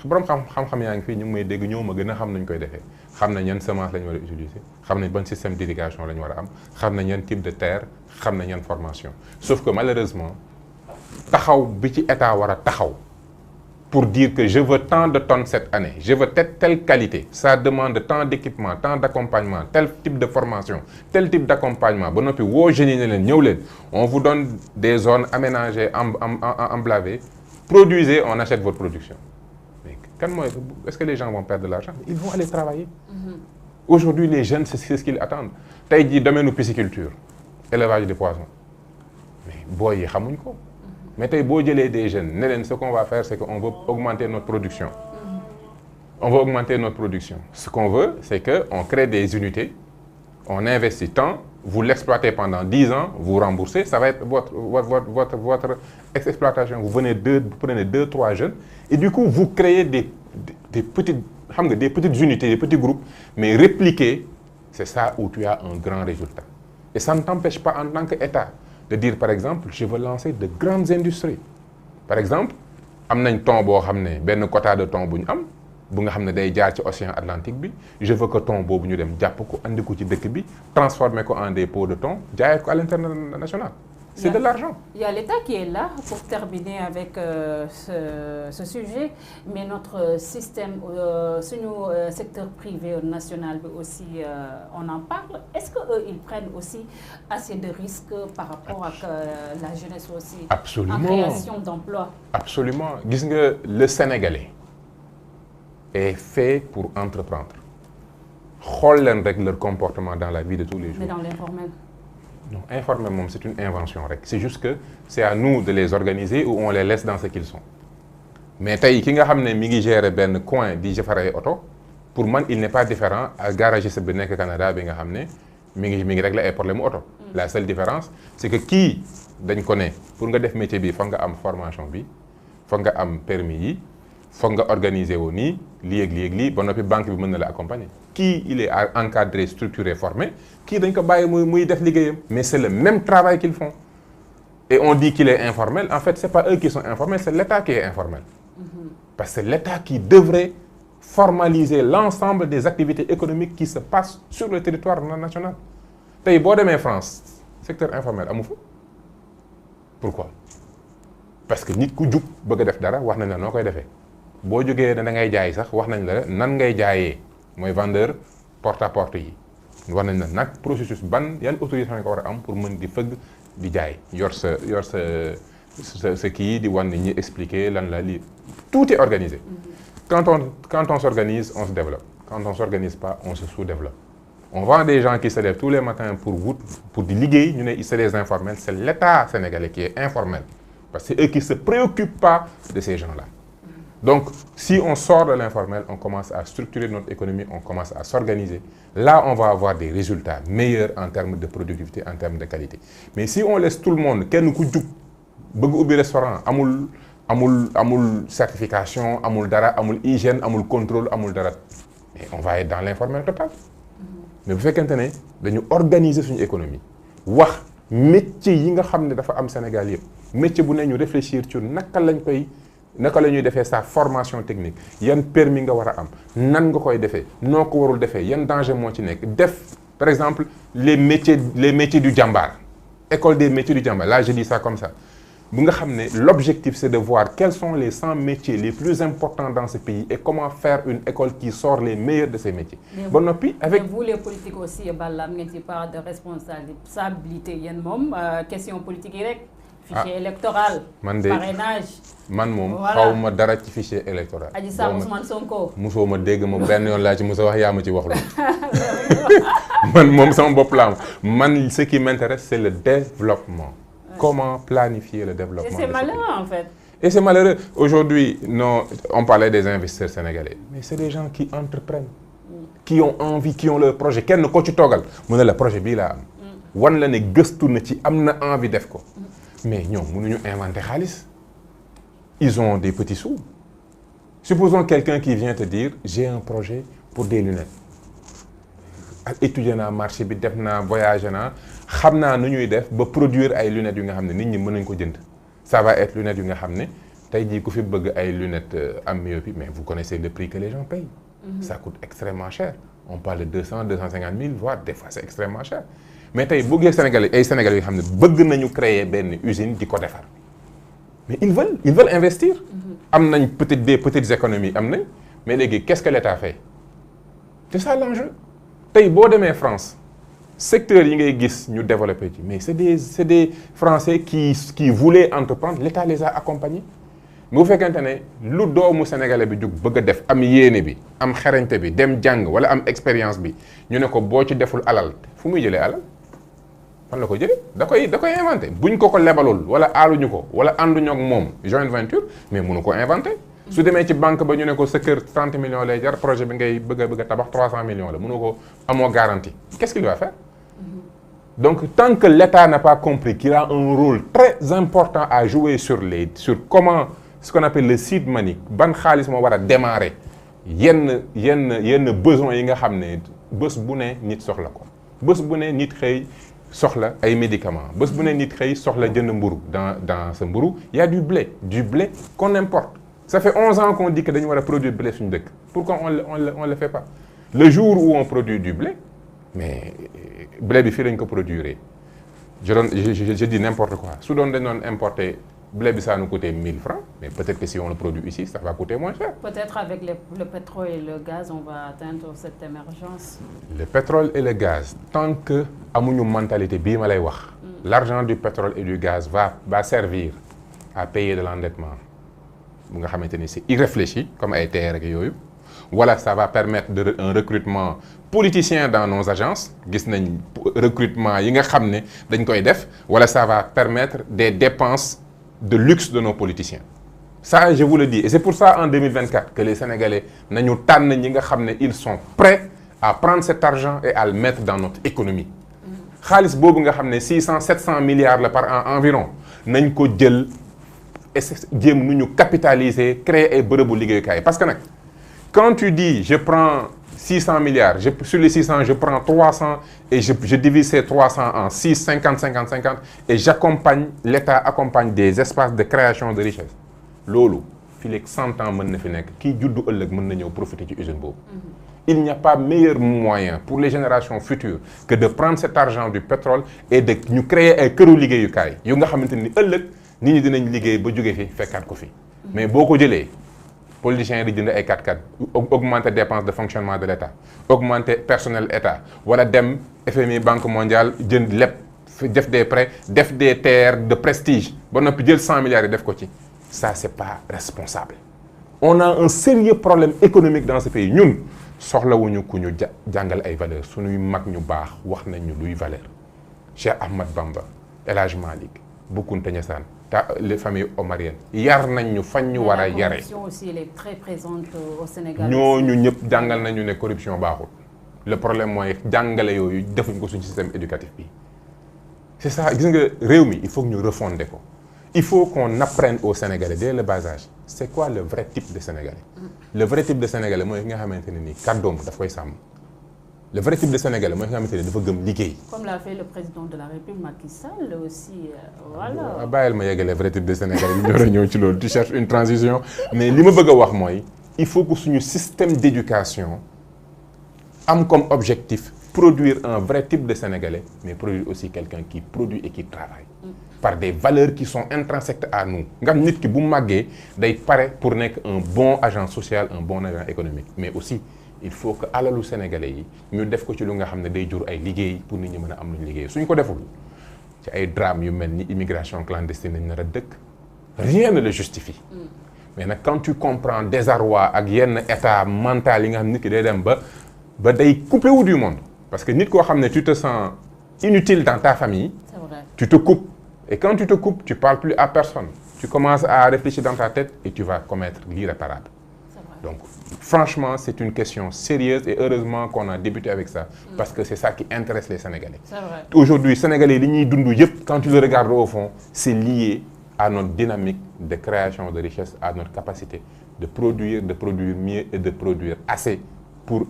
borom xam-xam yaa ngi fii ñu ngi may dégg ñoo ma gën a xam nañ koy defee xam nañ yan semence la ñu war a utiliser xam nañ ban système d'irrigation la ñu war a am xam nañ yan type de terre xam nañ yan formation. Sauf que malheureusement taxaw bi ci état war a taxaw pour dire que je veux tant de tonnes cette année, je veux telle qualité, ça demande tant d'équipement, tant d'accompagnement, tel type de formation, tel type d'accompagnement. Bon, puis, on vous donne des zones aménagées, emblavées, produisez, on achète votre production. Mais est-ce que les gens vont perdre de l'argent? Ils vont aller travailler. Aujourd'hui, les jeunes, c'est ce qu'ils attendent. Tu as dit domaine de pisciculture, élevage de poissons. Mais boy, mais des jeunes, ce qu'on va faire, c'est qu'on veut augmenter notre production. On veut augmenter notre production. Ce qu'on veut, c'est qu'on crée des unités, on investit tant, vous l'exploitez pendant 10 ans, vous remboursez, ça va être votre exploitation. Vous prenez 2-3 jeunes, et du coup, vous créez des petites unités, des petits groupes, mais répliqués, c'est ça où tu as un grand résultat. Et ça ne t'empêche pas en tant qu'État de dire, par exemple, je veux lancer de grandes industries. Par exemple, am nañ thon boo xam ne benn quota de thon bu ñu am bu nga xam ne day jaar ci océan Atlantique bi je veux que thon boobu ñu dem jàpp ko andi ko ci dëkk bi transformer ko en des pots de thon jaayee ko à l'international. C'est de l'argent. Il y a l'État qui est là pour terminer avec ce sujet, mais notre système, secteur privé national aussi, on en parle. Est-ce qu'eux, ils prennent aussi assez de risques par rapport à la jeunesse aussi? Absolument. En création d'emplois? Absolument. Le Sénégalais est fait pour entreprendre. Regardez avec leur comportement dans la vie de tous les jours. Mais dans l'informel? Non, informel, c'est une invention. C'est juste que c'est à nous de les organiser ou on les laisse dans ce qu'ils sont. Mais si qui nga gère un coin di jëfaré auto, pour moi il n'est pas différent à garagiste bi nek Canada bi nga xamné mi ngi régler ay problème auto. La seule différence c'est que qui dañ ko né pour nga def métier bi fa nga am formation bi, fa nga am permis yi, fa nga organiser wu ni li ba nopi banque bi mën na la accompagner. Qui il est encadré, structuré, formé, qui dañ ko baye muy def liggéeyam, mais c'est le même travail qu'ils font. Et on dit qu'il est informel, en fait c'est pas eux qui sont informels, c'est l'État qui est informel. Parce que c'est l'État qui devrait formaliser l'ensemble des activités économiques qui se passent sur le territoire national. Tay bo démé France, secteur informel amu fa. Pourquoi? Parce que nit ku juk bëgg def dara wax na la nokoy défé. boo jógee ne da ngay jaay sax wax nañ la nan ngay jaayee mooy vendeur porte à porte yi wax nañ la nag processus ban yan autorisation nga ko war a am pour mën di fëgg di jaay yor sa kii di wan ñi expliquer lan la lii tout est organisé. Quand on s'organise, on se développe. Quand on ne s'organise pas, on se sous-développe. On vend des gens qui se lèvent tous les matins pour di liggéey ñu ne c'est des informels, c'est l'État sénégalais qui est informel parce que c'est eux qui se préoccupent pas de ces gens-là. Donc si on sort de l'informel, on commence à structurer notre économie, on commence à s'organiser. Là, on va avoir des résultats meilleurs en termes de productivité, en termes de qualité. Mais si on laisse tout le monde kenn ku jug bëgg ubbi restaurant amul certification, amul dara, amul hygiène, amul contrôle, amul dara, mais on va être dans l'informel total. Mais bu fekkente ne dañu organiser suñu économie wax métier yi nga xam ne dafa am Sénégal yëpp métier bu ne ñu réfléchir ci naka la ñuy defee sa formation technique yan permis nga war a am nan nga koy defee noo ko warul defee yan danger moo ci nekk def par exemple les métiers du jàmbaar école des métiers du jàmbaar là je dis ça comme ça bu nga xam ne l'objectif c'est de voir quels sont les 100 métiers les plus importants dans ce pays et comment faire une école qui sort les meilleurs de ces métiers. Ba noppi avec vous les politiques aussi Balla am ngeen ci part de responsabilité yéen moom question politique yi rek. fichier électoral. Parrainage. man moom xaw ma dara ci fichier électoral. Adji Sarr Ousmane Sonko. mosoo ma dégg moom benn yoon laa ci mos a wax yaa ma ci wax lu man moom sama bopp laa man ce qui m'intéresse c'est le développement. Comment planifier le développement. Et c'est malheureux en fait. Et c'est malheureux. Aujourd'hui, non, on parlait des investisseurs sénégalais. Mais c'est des gens qui entreprennent, qui ont envie, qui ont leur projet. Kenn ko ci toogal mu ne la projet bii laa am. wan la ne gëstu na ci am na envie def ko. Mais ñoom mënuñu inventer xaalis. Ils ont des petits sous. Supposons quelqu'un qui vient te dire j'ai un projet pour des lunettes. ak étudier naa marché bi def naa voyagé naa xam naa nu ñuy def ba produire ay lunettes yu nga xam ne nit ñi mën nañ ko jënd ça va être lunettes yu nga xam ne tey jii ku fi bëgg ay lunettes am myopie mais vous connaissez le prix que les gens payent. Ça coûte extrêmement cher. On parle de 250 000 voire des fois c'est extrêmement cher mais tey bu gee Sénégalais ay Sénégalais yoo xam ne bëgg nañu créer benn usine di ko defar mais ils veulent investir. am nañ peut-être des petites économies am nañ mais léegi qu'est-ce que l'État fait? C'est ça l'enjeu. Tey boo demee France secteur yi ngay gis ñu développé ci mais c'est des Français qui voulaient entreprendre l'État les a accompagnés mais bu fekkente ne lu doomu sénégalais bi jug bëgg a def am yéene bi am xarañte bi dem jàng wala am expérience bi ñu ne ko boo ci deful alal fu muy jëlee alal fan la ko jëlee da koy inventé buñ ko lebalul wala aaluñu ko wala ànduñu ak moom joint venture mais mënu ko inventé. su demee ci banque ba ñu ne ko sa kër 30 millions lay jar projet bi ngay bëgg a tabax 300 millions la mënoo ko amoo garantie qu'est-ce qu'il va faire? Donc tant que l'État n'a pas compris qu'il a un rôle très important à jouer sur comment ce qu'on appelle le seed money ban xaalis moo war a démarrer yenn besoins yi nga xam ne bés bu ne nit soxla ko bés bu ne nit xëy soxla ay médicaments bés bu ne nit xëy soxla jënd mburu dans ce mburu il y a du blé qu'on importe. Ça fait 11 ans qu'on dit que dañu war a produire blé suñu dëkk. Pourquoi on le fait pas? Le jour où on produit du blé, mais blé bi fii lañ ko produire. Je dis n'importe quoi. Su doon dañ doon importer blé bi ça nous coûtait 1000 francs, mais peut-être que si on le produit ici, ça va coûter moins cher. Peut-être avec le pétrole et le gaz, on va atteindre cette émergence. Le pétrole et le gaz, tant que amuñu mentalité bii ma lay wax, l'argent du pétrole et du gaz va servir à payer de l'endettement. Bu nga xamante ni c'est irréfléchi comme ay TER ak yooyu wala ça va permettre un recrutement politicien dans nos agences gis nañ recrutement yi nga xam ne dañ koy def wala ça va permettre des dépenses de luxe de nos politiciens. Ça je vous le dis et c'est pour ça en 2024 que les Sénégalais nañu tànn ñi nga xam ne ils sont prêts à prendre cet argent et à le mettre dans notre économie. Xaalis boobu nga xam ne 600-700 milliards la par an environ nañ ko jël. jéem nu ñu capitaliser créer ay bërëbu liggéeyukaay parce que nag quand tu dis je prends 600 milliards sur les 600 je prends 300 et je divise ces 300 en 6 50 50 50 et j'accompagne l'État accompagne des espaces de création de richesse loolu fii léegi 100 ans mën na fi nekk kii juddu ëllëg mën na ñëw profiter ci usine boobu. Il n'y a pas meilleur moyen pour les générations futures que de prendre cet argent du pétrole et de ñu créer ay këru liggéeyukaay yu nga xamante ni ëllëg nit ñi dinañ liggéey ba jóge fi fekkaat ko fi mais boo ko jëlee politiciens yi di jënd ay 4x4 augmenter dépenses de fonctionnement de l'État augmenter personnel État wala dem FMI Banque mondiale jënd lépp def des prêts def des terres de prestige ba noppi jël 100 milliards yi def ko ci ça c'est pas responsable. On a un sérieux problème économique dans ce pays ñun soxlawuñu ku ñu jàngal ay valeurs suñuy mag ñu baax wax nañ ñu luy valeur Cheikh Ahmad Bamba El Hadj Malick Boukounta Niassane les familles omariennes yar nañ ñu fañ ñu war a yare. La corruption aussi elle est très présente au Sénégal. ñooñu ñëpp jàngal nañu ne corruption baaxul le problème mooy jàngale yooyu defuñ ko suñu système éducatif bi c'est ça gis nga réew mi il faut que ñu refonder ko il faut qu'on apprenne aux Sénégalais dès le bas âge c'est quoi le vrai type de Sénégalais. Le vrai type de Sénégalais mooy ki nga xamante ne nii kàddoom daf koy sàmm. Le vrai type de Sénégalais mooy ki nga xamante ne dafa gëm liggéey. Comme l'a fait le président de la République Macky Sall aussi voilà. bàyyil ma yeggale vrai type de Sénégalais ñu door a ñëw ci loolu tu cherches une transition mais li ma bëgg a wax mooy il faut que suñu système d'éducation am comme objectif produire un vrai type de Sénégalais mais produire aussi quelqu'un qui produit et qui travaille. Par des valeurs qui sont intrinsèques à nous nga xam nit ki bu màggee day pare pour nekk un bon agent social un bon agent économique mais aussi il faut que alalu sénégalais yi ñu def ko ci lu nga xam ne day jur ay liggéey pour nit ñi mën a am lu ñu liggéey suñ ko deful ci ay drames yu mel ni immigration clandestine nañ nar a dëkk rien ne le justifie mais nag quand tu comprends désarroi ak yenn état mental yi nga xam nit ki day dem ba day coupé wu du monde parce que nit koo xam ne tu te sens inutile dans ta famille tu te coupes. Et quand tu te coupes, tu ne parles plus à personne. Tu commences à réfléchir dans ta tête et tu vas commettre l'irréparable. Donc, franchement, c'est une question sérieuse et heureusement qu'on a débuté avec ça. Parce que c'est ça qui intéresse les Sénégalais. Aujourd'hui, les Sénégalais, quand tu le regardes au fond, c'est lié à notre dynamique de création de richesse, à notre capacité de produire mieux et de produire assez pour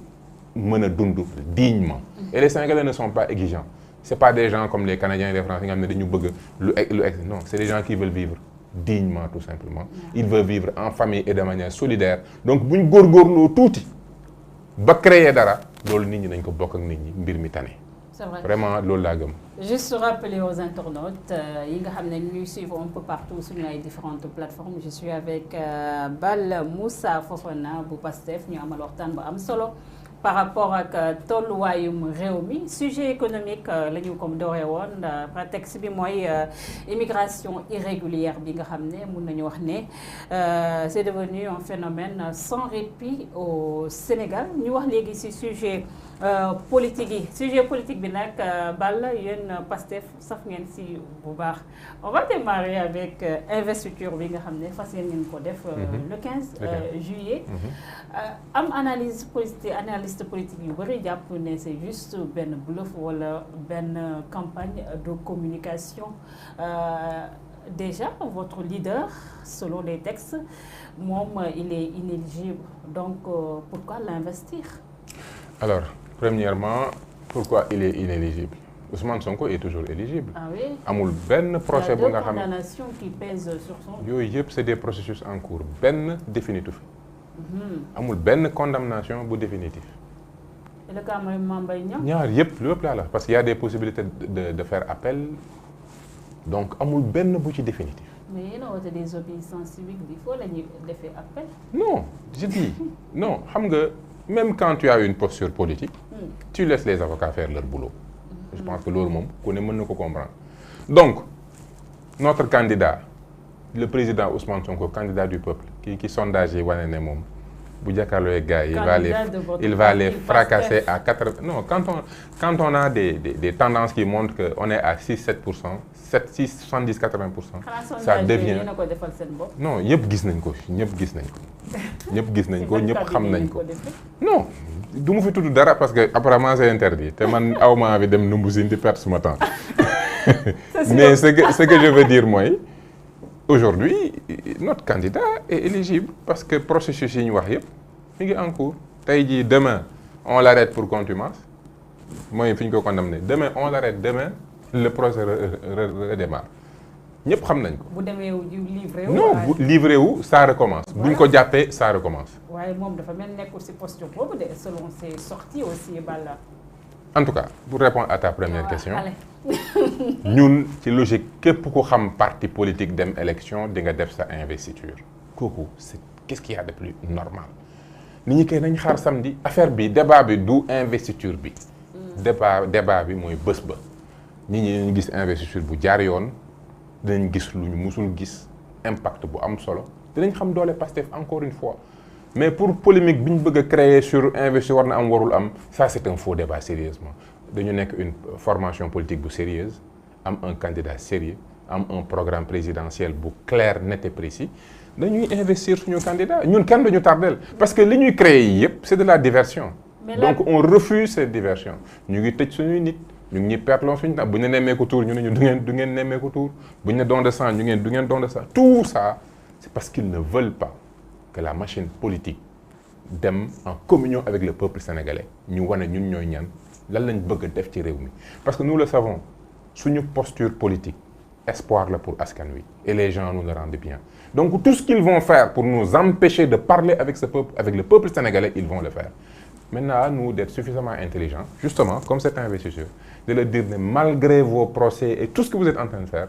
mener dundu dignement. Et les Sénégalais ne sont pas exigeants. C'est pas des gens comme les Canadiens et les Français qui ont dañu bëgg non, c'est des gens qui veulent vivre dignement tout simplement. Ils veulent vivre en famille et de manière solidaire. Donc bu ñu góorgóorloo tuuti ba créer dara loolu nit ñi nañ ko bokk ak nit ñi mbir mi tane. C'est vrai. Vraiment loolu laa gëm. Juste rappeler aux internautes yi nga xam ne ñuy suivre un peu partout sur les différentes plateformes. Je suis avec Bal Moussa Fofana bu Pastef ñu amal waxtaan bu am solo. Par rapport ak tolluwaayum réew mi sujet économique la ñu comme dooree woon prétexte bi mooy immigration irrégulière bi nga xam ne mun nañu wax ne c'est devenu un phénomène sans répit au Sénégal ñu wax léegi ci sujet politique yi sujet politique bi nag Bal yéen Pastef saf ngeen ci bu baax on va démarrer avec investiture bi nga xam ne fas yéen ngeen ko def le 15 juillet am analyse politique yu bëri jàpp ne c'est juste benn bluff wala benn campagne de communication déjà votre leader selon les textes moom il est inéligible donc pourquoi l'investir? Alors premièrement pourquoi il est inéligible? Ousmane Sonko est toujours éligible. Ah oui? Amul benn procès bu nga xam ne condamnation qui pèse sur son. yooyu yëpp c'est des processus en cours benn définitif. amul benn condamnation bu définitif. Et le cas mooy Mame Mbaye Niang. ñaar yëpp lépp laa la parce qu'il y a des possibilités de faire appel donc amul benn bu ci définitif. mais yéen a woote des obéissances civiques il faut la ñuy defee appel. non je dis non xam nga même quand tu as une posture politique. tu laisses les avocats faire leur boulot. je pense que loolu moom ku ne mën na ko comprendre. donc notre candidat le président Ousmane Sonko candidat du peuple ki sondage yi wane ne moom bu jàkkaarloo gars yi il va les fracasser à 80. Non, quand on a des tendances qui montrent que on est à 6-7%, 70-80%, ça devient. Non, ñëpp gis nañ ko ñëpp gis nañ ko ñëpp xam nañ ko. Non, du ma fi tudd dara parce que apparemment c'est interdit te man aw ma envie dem numbu si di perdre sama temps. Mais ce que je veux dire mooy. Aujourd'hui, notre candidat est éligible parce que processus yi ñu wax yëpp mi ngi en cours. Tey jii demain on l'arrête pour contumace mooy fi ñu ko condamné demain on l'arrête demain le procès redémarre ñëpp xam nañ ko. bu demee livré wu. non bu livré wu ça recommence. bu ñu ko jàppee ça recommence. waaye moom dafa mel nekkul ci posture boobu de selon ses sorties aussi Balla. En tout cas pour répondre à ta première question. ñun ci logique képp ku xam parti politique dem élection di nga def sa investiture kooku c'est qu'est-ce qu'il y a de plus normal nit ñi kay nañ xaar samedi affaire bi débat bi du investiture bi débat bi mooy bés ba nit ñi dañu gis investiture bu jaar yoon dinañ gis lu ñu musul gis impact bu am solo dinañ xam doole Pastef encore une fois mais pour polémique bi ñu bëgg a créer sur investiture war na am warul am ça c'est un faux débat sérieusement dañu nekk une formation politique bu sérieuse am un candidat sérieux am un programme présidentiel bu clair net et précis dañuy investir suñu candidat ñun kenn duñu tardel parce que li ñuy créer yi yëpp c'est de la diversion donc on refuse cette diversion ñu ngi tëj suñuy nit ñu ngi ñuy pertelon suñu temps bu ñu ne nemmeeku tour ñu ne ñu du ngeen nemmeeku tour bu ñu ne don de sang ñu ngeen du ngeen don de sang tout ça c'est parce qu'ils ne veulent pas que la machine politique dem en communion avec le peuple sénégalais ñu wane ñun ñooy ñan lan lañ bëgg a def ci réew mi parce que nous le savons suñu posture politique espoir la pour askan wi et les gens nous le rendent bien donc tout ce qu'ils vont faire pour nous empêcher de parler avec ce peuple avec le peuple sénégalais ils vont le faire maintenant à nous d'être suffisamment intelligents justement comme cette investiture de leur dire ne malgré vos procès et tout ce que vous êtes en train de faire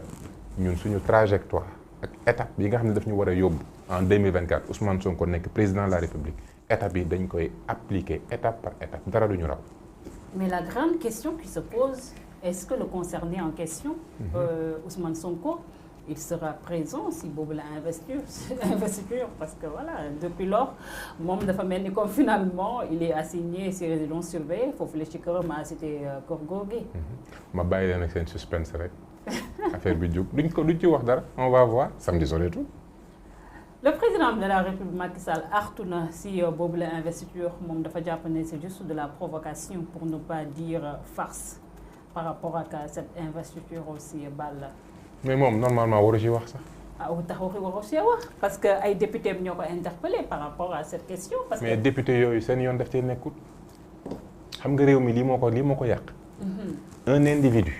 ñun suñu trajectoire ak étape yi nga xam ne daf ñu war a yóbbu en 2024 Ousmane Sonko nekk président de la République étape yi dañ koy appliquer étape par étape dara duñu raw. Mais la grande question qui se pose, est-ce que le concerné en question, Ousmane Sonko, il sera présent si boobu la investiture parce que voilà depuis lors moom dafa mel ni comme finalement il est assigné si résidence surveillée foofu la ci këram a cité Kër Gorgui. ma bàyyi leen ak seen suspense rek affaire bi jóg duñ ci wax dara on va voir samedi soir tout. Le président de la République Macky Sall artu na si boobu la investiture moom dafa jàpp ne c'est juste de la provocation pour ne pas dire farce par rapport à cette investiture aussi Balla. mais moom normalement waru ci wax sax. ah tax waru ci wax parce que ay députés ñoo ko interpellé par rapport à cette question. parce mais que député yooyu seen yoon daf cee nekkut xam nga réew mi lii moo ko yàq. un individu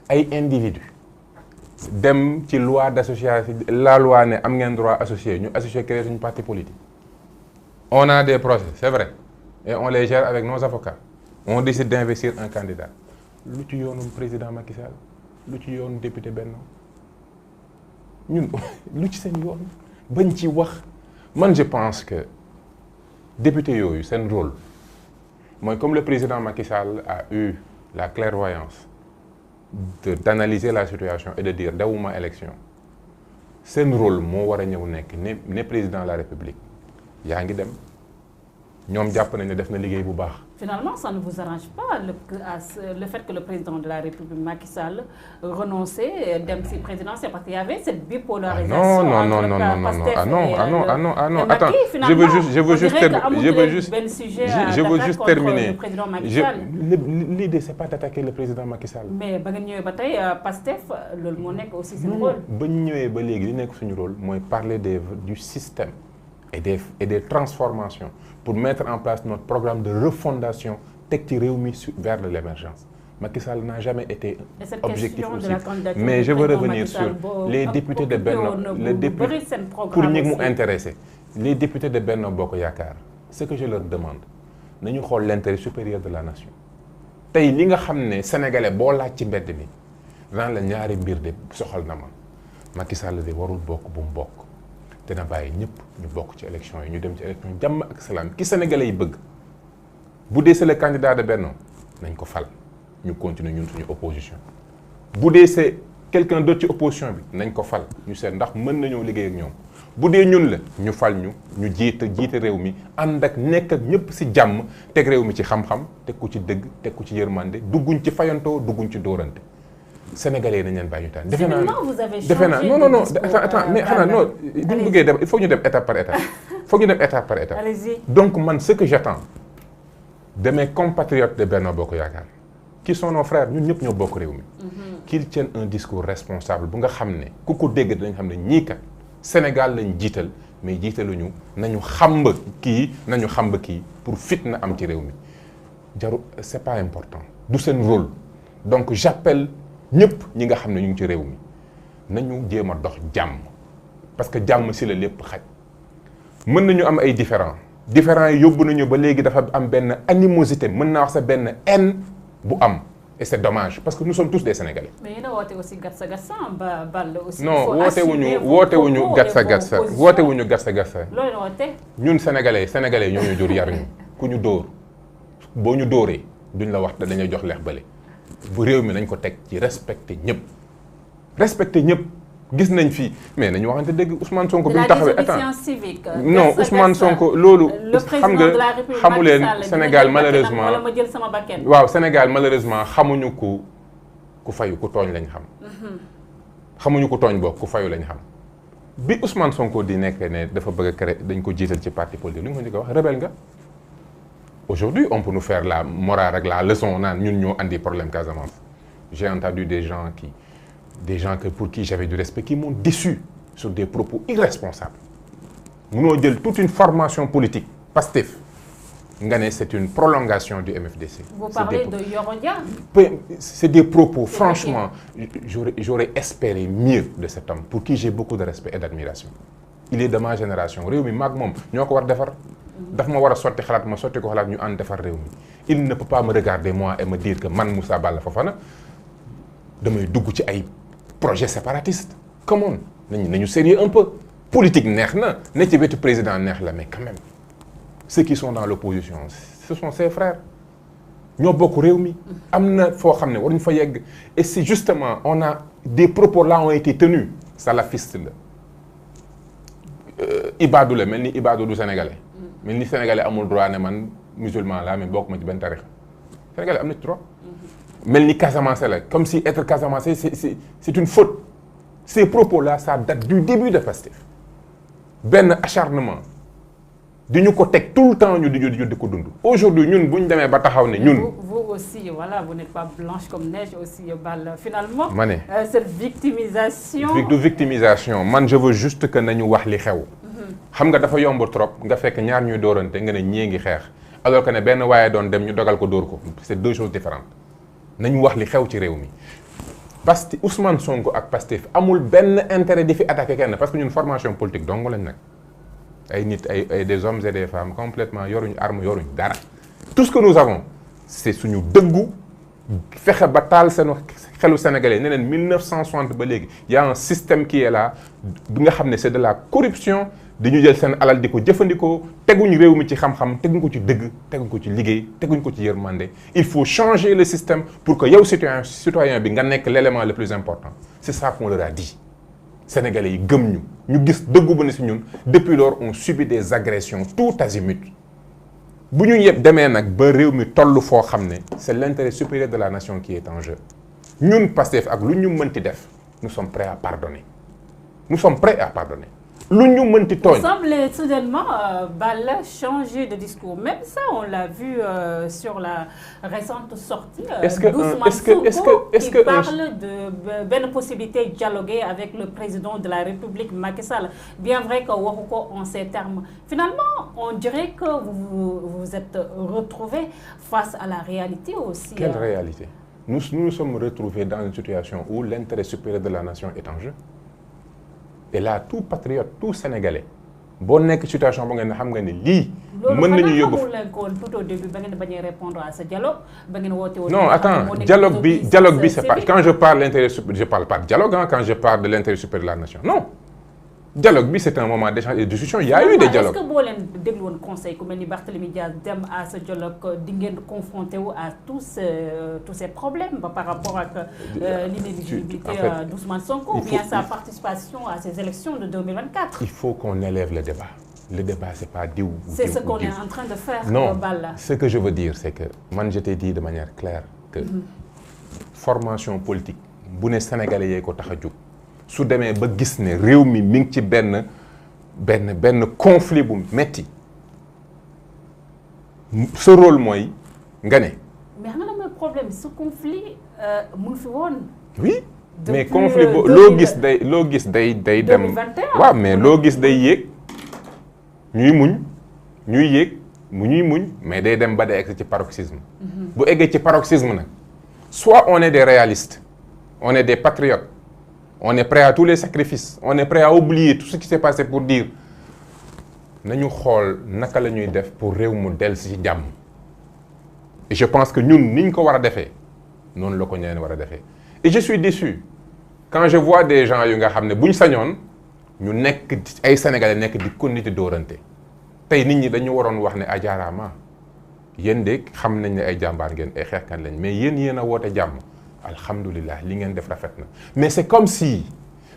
ay individu dem ci loi d'association la loi ne am ngeen droit associé ñu associé créer suñu parti politique. on a des procès c'est vrai et on les gère avec nos avocats on décide d'investir un candidat lu ci yoonu président Macky Sall lu ci yoonu député Benno ñun lu ci seen yoon bañ ci wax man je pense que député yooyu seen rôle mooy comme le président Macky Sall a eu la clairvoyance d'analyser la situation et de dire dawuma élection seen rôle moo war a ñëw nekk ne président de la République yaa ngi dem ñoom jàpp nañ ne def na liggéey bu baax. Finalement, ça ne vous arrange pas le fait que le président de la République Macky Sall renonçait dem si présidentielle parce qu'il y avait cette bipolarisation. Non. Attends, je veux juste terminer. L'idée c'est pas d'attaquer le président Macky Sall. Mais ba ngeen ñëwee ba tey Pastef loolu moo nekk aussi seen rôle. ba ñu ñëwee ba léegi li nekk suñu rôle mooy parler du système et des transformations pour mettre en place notre programme de refondation teg ci réew mi vers l'émergence. Macky Sall n'a jamais été objectif aussi. Mais je veux revenir sur les députés de Benno, pour ñi mu intéressé. Les députés de Benno Bokk Yaakaar, ce que je leur demande, nañu xool l'intérêt supérieur de la nation. Tey li nga xam ne sénégalais boo laaj ci mbedd mi ran la ñaari mbir de soxal na ma Macky Sall de warul bokk bu mu bokk. dina bàyyi ñëpp ñu bokk ci élection yi ñu dem ci élection jàmm ak salaam ki sénégalais yi bëgg bu dee c'est le candidat de Benno nañ ko fal ñu continuer ñun suñu opposition bu dee c'est quelqu'un d'autre ci opposition bi nañ ko fal ñu seet ndax mën nañoo liggéey ak ñoom bu dee ñun la ñu fal ñu jiite réew mi ànd ak nekk ak ñëpp ci jàmm teg réew mi ci xam-xam teg ko ci dëgg teg ko ci yërmande dugguñ ci fayantoo dugguñ ci dóorante Sénégalais dañ leen bàyyi ñu tànn. defe naa non attends mais xanaa non buñ bëggee dem il faut ñu dem étape par étape. Allez-y. Donc man ce que j'attends de mes compatriotes de Benno Bokk Yaakaar qui sont nos frères ñun ñëpp ñoo bokk réew mi. qu'ils tiennent un discours responsable bu nga xam ne ku ko dégg dinañ xam ne ñii kat Sénégal lañ jiital mais jiitaluñu nañu xamba kii pour fitna am ci réew mi jarul c'est pas important du seen rôle donc j'appelle ñëpp ñi nga xam ne ñu ngi ci réew mi nañu jéem a dox jàmm parce que jàmm si la lépp xaj mën nañu am ay différends yi yóbbu nañu ba léegi dafa am benn animosité mën naa wax sa benn haine bu am et c'est dommage parce que nous sommes tous des Sénégalais. mais yéen a woote aussi gatsa gatsa Balla aussi. non wootewuñu gatsa gatsa wootewuñu gatsa gatsa. loolu la woote. ñun sénégalais ñoo ñu jur yar ñu ku ñu dóor boo ñu dóoree duñ la wax dañuy jox leex bële bu réew mi nañ ko teg ci respecté ñëpp gis nañ fii mais nañu waxante dëgg Ousmane Sonko bi mu taxawee non Ousmane Sonko loolu xam nga xamu leen Sénégal malheureusement wala ma jël sama bakkan. waaw Sénégal malheureusement xamuñu ku fayu ku tooñ lañ xam xamuñu ku tooñ bokk ku fayu lañ xam bi Ousmane Sonko di nekk ne dafa bëgg a créer dañ ko jiital ci parti politique li nga ko njëkk a wax rebelle nga aujourd'hui on peut nous faire la morale ak la leçon naan ñun ñoo andi problème Casamance j'ai entendu des gens pour qui j'avais du respect qui m'ont déçu sur des propos irresponsables munoo jël toute une formation politique Pastef nga ne c'est une prolongation du MFDC. Vous parlez de Yoro Dia. C'est des propos franchement j'aurais espéré mieux de cet homme pour qui j'ai beaucoup de respect et d'admiration. Il est de ma génération réew mi maag moom ñoo ko war defar daf ma war a sotti xalaat ma sotti ko xalaat ñu ànd defar réew mi il ne peut pas me regarder moi et me dire que man Moussa Balla Fofana damay dugg ci ay projet séparatiste come on nañu sérieux un peu politique neex na ne ci wetu président neex la mais quand même ceux qui sont dans l'opposition ce sont ses frères ñoo bokk réew mi am na foo xam ne waruñu fa yegg et c'est justement on a des propos là ont été tenus salafiste la ibaadu la mel ni ibaadu du sénégalais mel ni sénégalais amul droit ne man musulman la mais bokk ma ci benn tarixa sénégalais am na ci droit mel ni Casamance la comme si être Casamance c'est une faute ces propos-là ça date du début de Pastef benn acharnement di ñu ko teg tout le temps ñu di ko dund aujourd'hui ñun bu ñu demee ba taxaw ne ñun. vous aussi voilà vous n'êtes pas blanche comme neige aussi Balla finalement. ma ne cette victimisation. du victimisation man je veux juste que nañu wax li xew. xam nga dafa yomb trop nga fekk ñaar ñuy dóorante nga ne ñii ngi xeex alors que ne benn waaye doon dem ñu dogal ko dóor ko c'est deux choses différentes. nañu wax li xew ci réew mi parce que Ousmane Sonko ak Pastef amul benn intérêt di fi attaquer kenn parce que ñun formation politique dong lañ nag ay nit ay des hommes et des femmes complètement yoruñu arme yoruñu dara tout ce que nous avons c'est suñu dëggu fexe ba taal seen xelu sénégalais ne leen 1960 ba léegi y a un système qui est là bi nga xam ne c'est de la corruption dañu jël seen alal di ko jëfandikoo teguñ réew mi ci xam-xam teguñ ko ci dëgg teguñ ko ci liggéey teguñ ko ci yërmande il faut changer le système pour que yow citoyen bi nga nekk l'élément le plus important c'est ça qu'on leur a dit sénégalais yi gëm ñu gis dëggu ba ne si ñun depuis lors on subit des agressions tout azimut bu ñu yëpp demee nag ba réew mi toll foo xam ne c'est l'intérêt supérieur de la nation qui est en jeu ñun Pastef ak lu ñu mënti def nous sommes prêts à pardonner lu ñu mënti tooñ. Il semble soudainement Balla changer de discours même ça on l'a vu sur la récente sortie d'Ousmane Sonko qui parle de benn possibilité dialoguer avec le président de la République Macky Sall bien vrai que waxu ko en ces termes finalement on dirait que vous êtes retrouvés face à la réalité aussi. Quelle réalité? Nous nous sommes retrouvés dans une situation où l'intérêt supérieur de la nation est en jeu. Et là tout patriote tout sénégalais boo nekk situation ba ngeen xam nga ne lii. mën nañu yóbbu loolu xanaa xamul leen tout au début ba ngeen bañ a répondre à ce dialogue ba ngeen woote woon. non attends dialogue bi c'est pas quand je parle l'intérêt supérieur je parle pas de dialogue quand je parle de l'intérêt supérieur de la nation non. dialogue bi c'est un moment d'échange et de discussion il y a eu des dialogues. est-ce que boo leen déglu woon conseil ku mel ni Barthélémy Dias dem à ce dialogue di ngeen confronté wu à tous ces problèmes par rapport ak l'inéligibilité d'Ousmane Sonko ou bien sa participation à ces élections de 2024. Il faut qu'on élève le débat. Le débat c'est pas diw. C'est ce qu'on est en train de faire. Non, Balla. Ce que je veux dire c'est que man je t'ai dit de manière claire que formation politique bu ne sénégalais yee ko tax a jóg. su demee ba gis ne réew mi ngi ci benn conflit bu metti ce rôle mooy nga ne. mais xam nga mooy problème ce conflit mu ngi fi woon. oui mais conflit boobu loo gis day dem. 2021 waaw mais loo gis day yéeg ñuy muñ mais day dem ba day egg ci paroxysme. bu eggee ci paroxysme nag soit on est des réalistes on est des patriotes. On est prêt à tous les sacrifices on est prêt à oublier tout ce qui s'est passé pour dire nañu xool naka la ñuy def pour réew mu dellu ci jàmm et je pense que ñun niñ ko war a defee noonu la ko ñeneen war a defee. Et je suis déçu quand je vois des gens yu nga xam ne bu ñu sañoon ñu nekk ay sénégalais nekk di continuer dóorante tey nit ñi dañu waroon wax ne ajaaraama yéen de xam nañ ne ay jàmbaar ngeen ay xeexkat lañ mais yéen a woote jàmm alhamdulilah li ngeen def rafet na. mais c'est comme si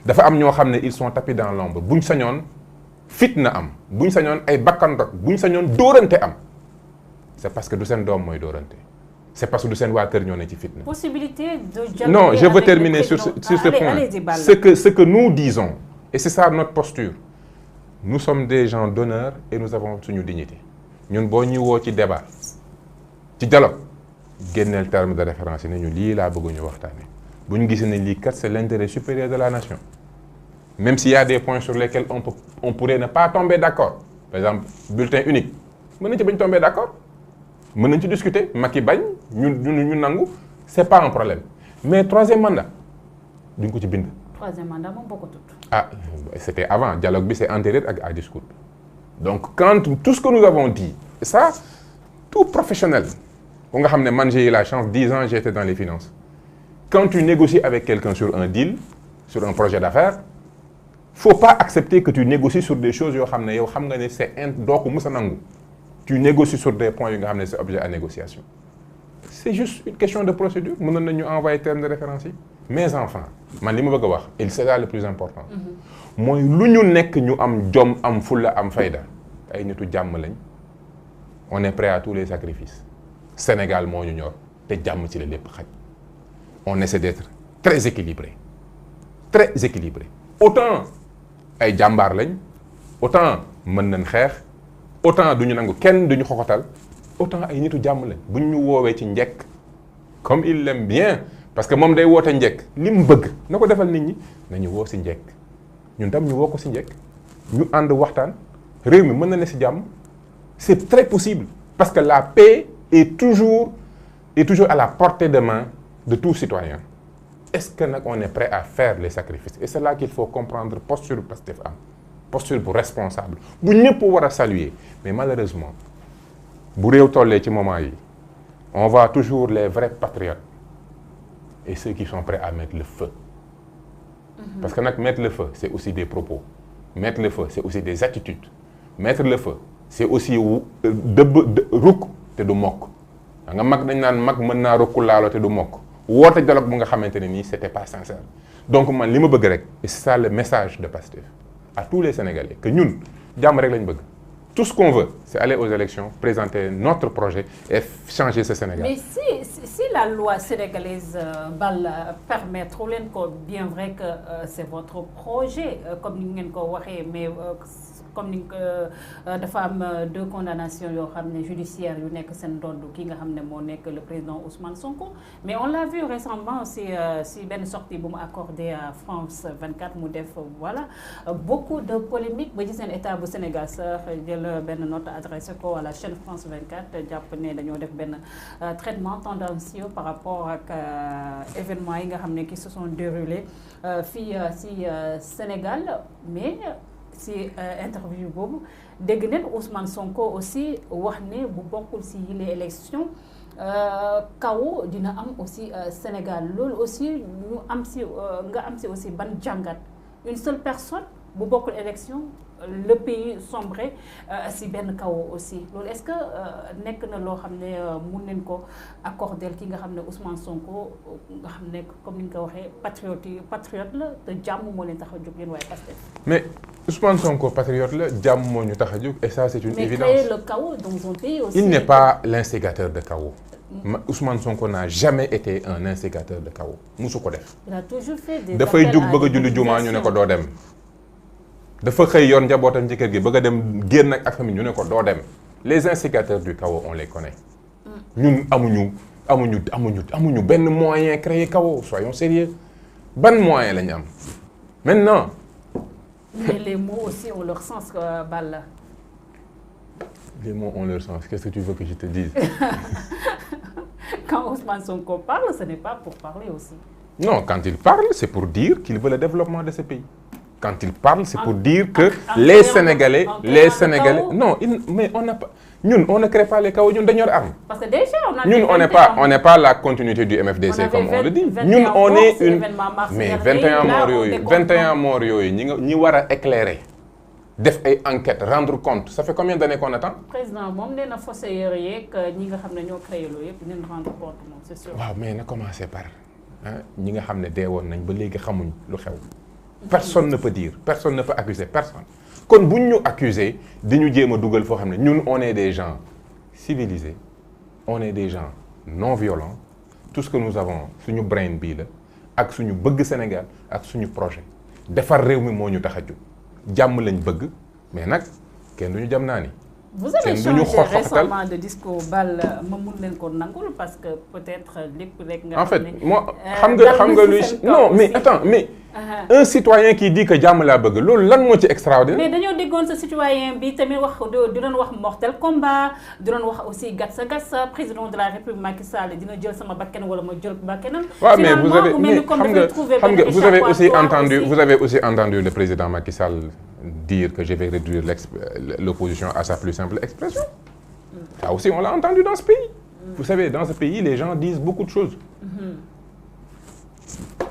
dafa am ñoo xam ne ils sont tapis dans l'ombre bu ñu sañoon fitna am bu ñu sañoon ay bakkan rot bu ñu sañoon dóorante am c'est parce que du seen doom mooy dóorante. C'est parce que du seen waa kër ñoo ne ci fitna. Possibilité de dialoguer. Non, je veux terminer sur ce point. Ce que nous disons, et c'est ça notre posture, nous sommes des gens d'honneur et nous avons suñu dignité. ñun boo ñu woo ci débat ci dialogue génneel terme de référence yi ne ñu lii laa bëgg ñu waxtaanee bu ñu gisee ne lii kat c'est l'intérêt supérieur de la nation. Même s'il y a des points sur lesquels on pourrait ne pas tomber d'accord. Par exemple, bulletin unique mën nañu ci bañ tomber d'accord. mën nañ ci discuter Macky bañ ñu nangu c'est pas un problème mais troisième mandat duñ ko ci bind. troisième mandat moom bokkutut. Ah c'était avant dialogue bi c'est antérieur ak à discours donc quand tout ce que nous avons dit ça tout professionnel bu nga xam ne man j'ai eu la chance 10 ans j'étais dans les finances quand tu négocies avec quelqu'un sur un deal sur un projet d'affaires faut pas accepter que tu négocies sur des choses yoo xam ne yow xam nga ne c'est doo ko mës a nangu. Tu négocies sur des points yu nga xam ne c'est objet à négociation. C'est juste une question de procédure. Mënoon nañu envoyer terme de référence yi. Mes enfants man li ma bëgg a wax et c'est là le plus important. mooy lu ñu nekk ñu am jom am fulla am fayda ay nitu jàmm lañ. On est prêt à tous les sacrifices. Sénégal moo ñu ñor te jàmm ci la lépp xaj. On essaie d'être très équilibré. Très équilibré. Autant ay jàmbaar lañ autant mën nañ xeex. Autant duñu nangu kenn duñu xoxotal autant ay nitu jàmm lañ buñ ñu woowee ci njekk comme il l'aime bien parce que moom day woote njekk li mu bëgg na ko defal nit ñi nañu woo si njekk ñun tam ñu woo ko si njekk ñu ànd waxtaan réew mi mën na ne si jàmm c'est très possible parce que la paix est toujours à la portée de main de tout citoyen. Est-ce que nag on est prêt à faire les sacrifices et c'est là qu'il faut comprendre posture Pastef am posture bu responsable bu ñëpp war a saluer mais malheureusement bu réew tollee ci moment yi on voit toujours les vrais patriotes et ceux qui sont prêts à mettre le feu. Parce que nag mettre le feu c'est aussi des propos mettre le feu c'est aussi des attitudes mettre le feu c'est aussi dëbb rukk te du mokk nga mag dañ naan mag mën naa rukk laalo te du mokk woote dialogue bu nga xamante ne nii c'était pas sincère. Donc man li ma bëgg rek et c'est ça le message de Pastef à tous les Sénégalais que ñun jàmm rek lañ bëgg tout ce qu'on veut c'est aller aux élections présenter notre projet et changer ce Sénégal. Mais si la loi sénégalaise permettre leen ko bien vrai que c'est votre projet comme ni ngeen ko waxee mais comme ni dafa am 2 condamnations yoo xam ne judiciaires yu nekk seen ndodd ki nga xam ne moo nekk le président Ousmane Sonko mais on l'a vu récemment si benn sortie bu mu accordé à France 24 mu def voilà beaucoup de polémiques ba ci seen état bu Sénégal sax jël benn note adressé ko à la chaîne France 24 jàpp ne dañoo def benn traitement tendancieux par rapport ak événements yi nga xam ne qui se sont déroulés fii si Sénégal mais si interview boobu dégg nañ Ousmane Sonko aussi wax ne bu bokkul si les élections kaw dina am aussi Sénégal loolu aussi ñu am si nga am si aussi ban jàngat une seule personne bu bokkul élection le pays sombré si benn kaw aussi loolu est-ce que nekk na loo xam ne mun nañ ko accorder ki nga xam ne Ousmane Sonko nga xam ne comme ni nga ko waxee patriote la te jàmm moo leen tax a jóg yéen waaye Pastef. Mais Ousmane Sonko patriote la jàmm moo ñu tax a jóg et ça c'est une évidence. Mais créer le chaos dans un pays aussi. Il n'est pas l'instigateur de chaos. Ousmane Sonko n'a jamais été un instigateur de chaos musu ko def. Il a toujours fait des dafay jug bëgg a julli jumaa ñu ne ko doo dem. dafa xëy yoon njabootam ci kër gi bëgg a dem génn ak famille ñu ne ko doo dem les instigateurs du chaos on les connaît. ñun amuñu benn moyen créer chaos soyons sérieux ban moyen la ñu am maintenant. Mais les mots aussi ont leur sens Balla. Les mots ont leur sens qu'est-ce que tu veux que je te dise. Quand Ousmane Sonko parle ce n'est pas pour parler aussi. Non quand il parle c'est pour dire qu'il veut le développement de ce pays. quand il parle c'est pour dire que les Sénégalais non mais on n'a pas ñun on ne crée pas les chaos ñun dañoo arme. Parce que déjà on n'est pas la continuité du MFDC comme on le dit. ñun on est une mais 21 morts yooyu ñi war a éclairer def ay enquêtes rendre compte ça fait combien d'années qu'on attend. président moom nee na fossoyeurs yeeg ñi nga xam ne ñoo créé loolu yëpp dinañ rendre compte moom c'est sûr. waaw mais na commencer par ñi nga xam ne deewoon nañ ba léegi xamuñ lu xew. personne ne peut dire personne ne peut accuser personne. kon buñ ñu accuser di ñu jéem a dugal foo xam ne ñun on est des gens civilisés on est des gens non violents tout ce que nous avons suñu brain bii la ak suñu bëgg Sénégal ak suñu projet defar réew mi moo ñu tax a jóg jàmm lañ bëgg mais nag kenn duñu jam naa ni. vous avez changé récemment de discours bal ma mun leen ko nangul parce que peut-être lépp rek nga. en fait moi xam nga luy non mais attends mais. un citoyen qui dit que jàmm laa bëgg loolu lan moo ci extraordinaire. mais dañoo déggoon sa citoyen bi tamit wax di doon wax mortel combat di doon wax aussi gatsa président de la République Macky Sall dina jël sama bakkan wala ma jël bakkanam. waaw mais vous avez aussi entendu le président Macky Sall dire que je vais réduire l'opposition à sa plus simple expression. Ça aussi on l'a entendu dans ce pays. Vous savez dans ce pays les gens disent beaucoup de choses.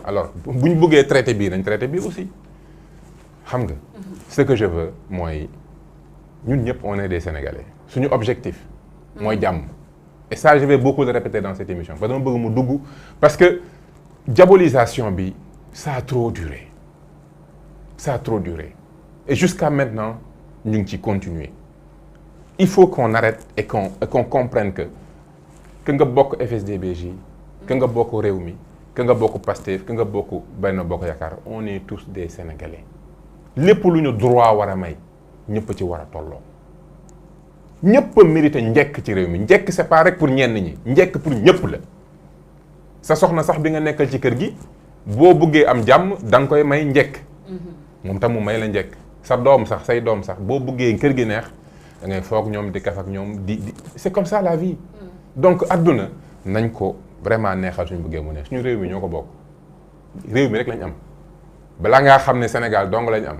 Alors bu ñu bëggee traité bii nañ traité bii aussi xam nga ce que je veux mooy ñun ñëpp on est des Sénégalais suñu objectif mooy jàmm et ça je vais beaucoup le répéter dans cette émission parce que dama bëgg mu dugg parce que diabolisation bi ça a trop duré et jusqu'à maintenant ñu ngi ci continuer il faut qu'on arrête et qu'on comprenne que nga bokk FSD/BJ que nga bokk Rewmi que nga bokk Pastef que nga bokk Benno Bokk Yaakaar on est tous des Sénégalais lépp lu ñu droit war a may ñëpp ci war a tolloo ñëpp a mérité njekk ci réew mi njekk c'est pas rek pour ñenn ñi njekk pour ñëpp la sa soxna sax bi nga nekkal ci kër gi boo bëggee am jàmm da nga koy may njekk moom tam mu may la njekk sa doom sax say doom sax boo bëggee kër gi neex da ngay foog ñoom di kaf ak ñoom di c'est comme ça la vie donc adduna nañ ko vraiment neexal suñu bëggee mu neex suñu réew mi ñoo ko bokk réew mi rek lañ am balaa ngaa xam ne Sénégal dong lañ am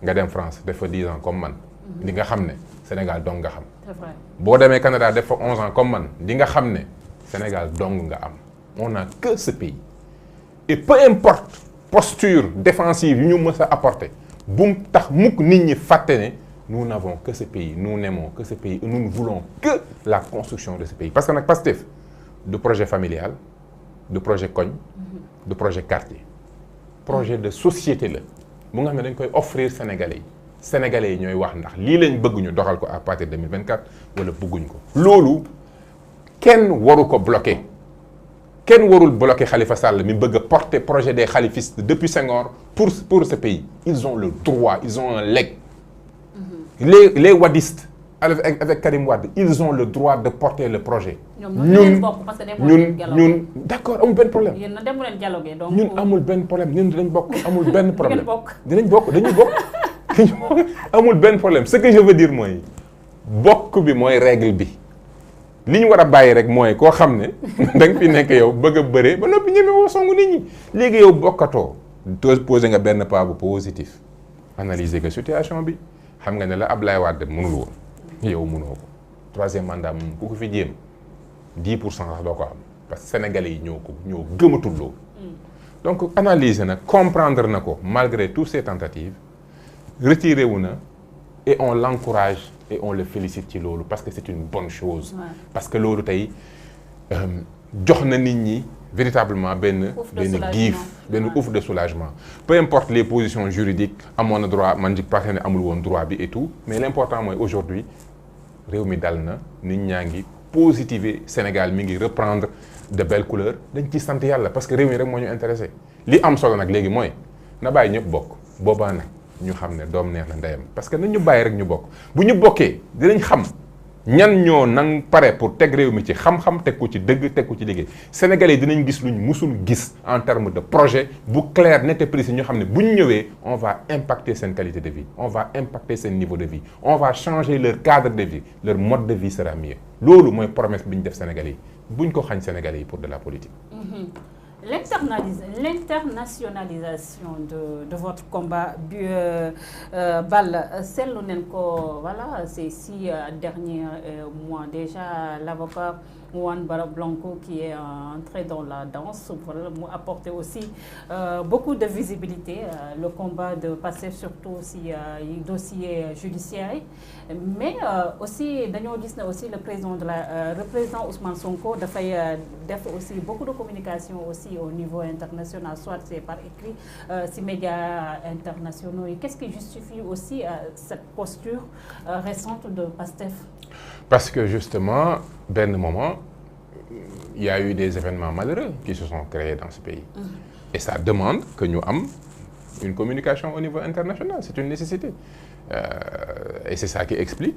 nga dem France def fa 10 ans comme man di nga xam ne Sénégal dong nga xam. C'est vrai. boo demee Canada def fa 11 ans comme man di nga xam ne Sénégal dong nga am on n'a que ce pays et peu importe posture défensive yu ñu mës a apporter bu mu tax mukk nit ñi fàtte ne nous n'avons que ce pays nous n'aimons que ce pays et nous ne voulons que la construction de ce pays parce que nag Pastef du projet familial du projet koñ du projet quartier projet de société la mu nga xam ne dañ koy offrir Sénégalais yi ñooy wax ndax lii lañ bëgg ñu doxal ko à partir de 2024 wala bëgguñ ko loolu kenn waru ko bloquer kenn warul bloquer Khalifa Sall mi bëgg a porter projet des khalifistes depuis Senghor pour ce pays ils ont le droit ils ont un legs les wadistes avec Karim Wade ils ont le droit de porter le projet. ñun d'accord amul benn problème. yéen demu leen dialoguer donc. ñun amul benn problème ñun dinañ bokk amul benn problème. dañuy bokk. amul benn problème ce que je veux dire mooy bokk bi mooy règle bi li ñu war a bàyyi rek mooy koo xam ne da nga fi nekk yow bëgg a bëree ba noppi ñeme woo songu nit ñi léegi yow bokkatoo. posé nga benn pas bu positif analyser nga situation bi xam nga ne la Ablaye Wade mënul woon. yow mënoo ko troisième mandat moom ku ko fi jéem 10% sax doo ko am parce que sénégalais yi ñoo gëmatul loolu. donc analyser na comprendre na ko malgré toutes ces tentatives retiré wu na et on l'encourage et on le félicite ci loolu parce que c'est une bonne chose. Ouais. Parce que loolu tey jox na nit ñi véritablement benn giif benn ouf de soulagement peu importe les positions juridiques amoon na droit man jik partenaire amul woon droit bi et tout mais l'important mooy aujourd'hui réew mi dal na nit ñaa ngi positiver Sénégal mi ngi reprendre de belles couleurs dañ ci sant yàlla parce que réew mi rek moo ñu intéressé li am solo nag léegi mooy na bàyyi ñëpp bokk boobaa nag ñu xam ne doom neex na ndeyam parce que nañ ñu bàyyi rek ñu bokk bu ñu bokkee dinañ xam ñan ñoo nang pare pour teg réew mi ci xam-xam teg ko ci dëgg teg ko ci liggéey Sénégalais yi dinañ gis luñ musul gis en termes de projet bu clair net et précis ñu xam ne bu ñu ñëwee on va impacter seen qualité de vie on va impacter seen niveau de vie on va changer leur cadre de vie leur mode de vie sera mieux loolu mooy promesse bi ñu def Sénégalais yi buñ ko xañ Sénégalais yi pour de la politique. L'internationalisation de votre combat, Balla, celle voilà, ces 6 derniers mois déjà, l'avocat Juan Barra Blanco qui est entré dans la danse, voilà, m'a apporté aussi beaucoup de visibilité, le combat de passer surtout aussi dossier judiciaire, mais aussi, aussi le président Ousmane Sonko a fait aussi beaucoup de communication aussi au niveau international, soit c'est par écrit, ces médias internationaux. Qu'est-ce qui justifie aussi cette posture récente de PASTEF? Parce que justement, ben moment, il y a eu des événements malheureux qui se sont créés dans ce pays. Et ça demande que nous ayons une communication au niveau international. C'est une nécessité. Et c'est ça qui explique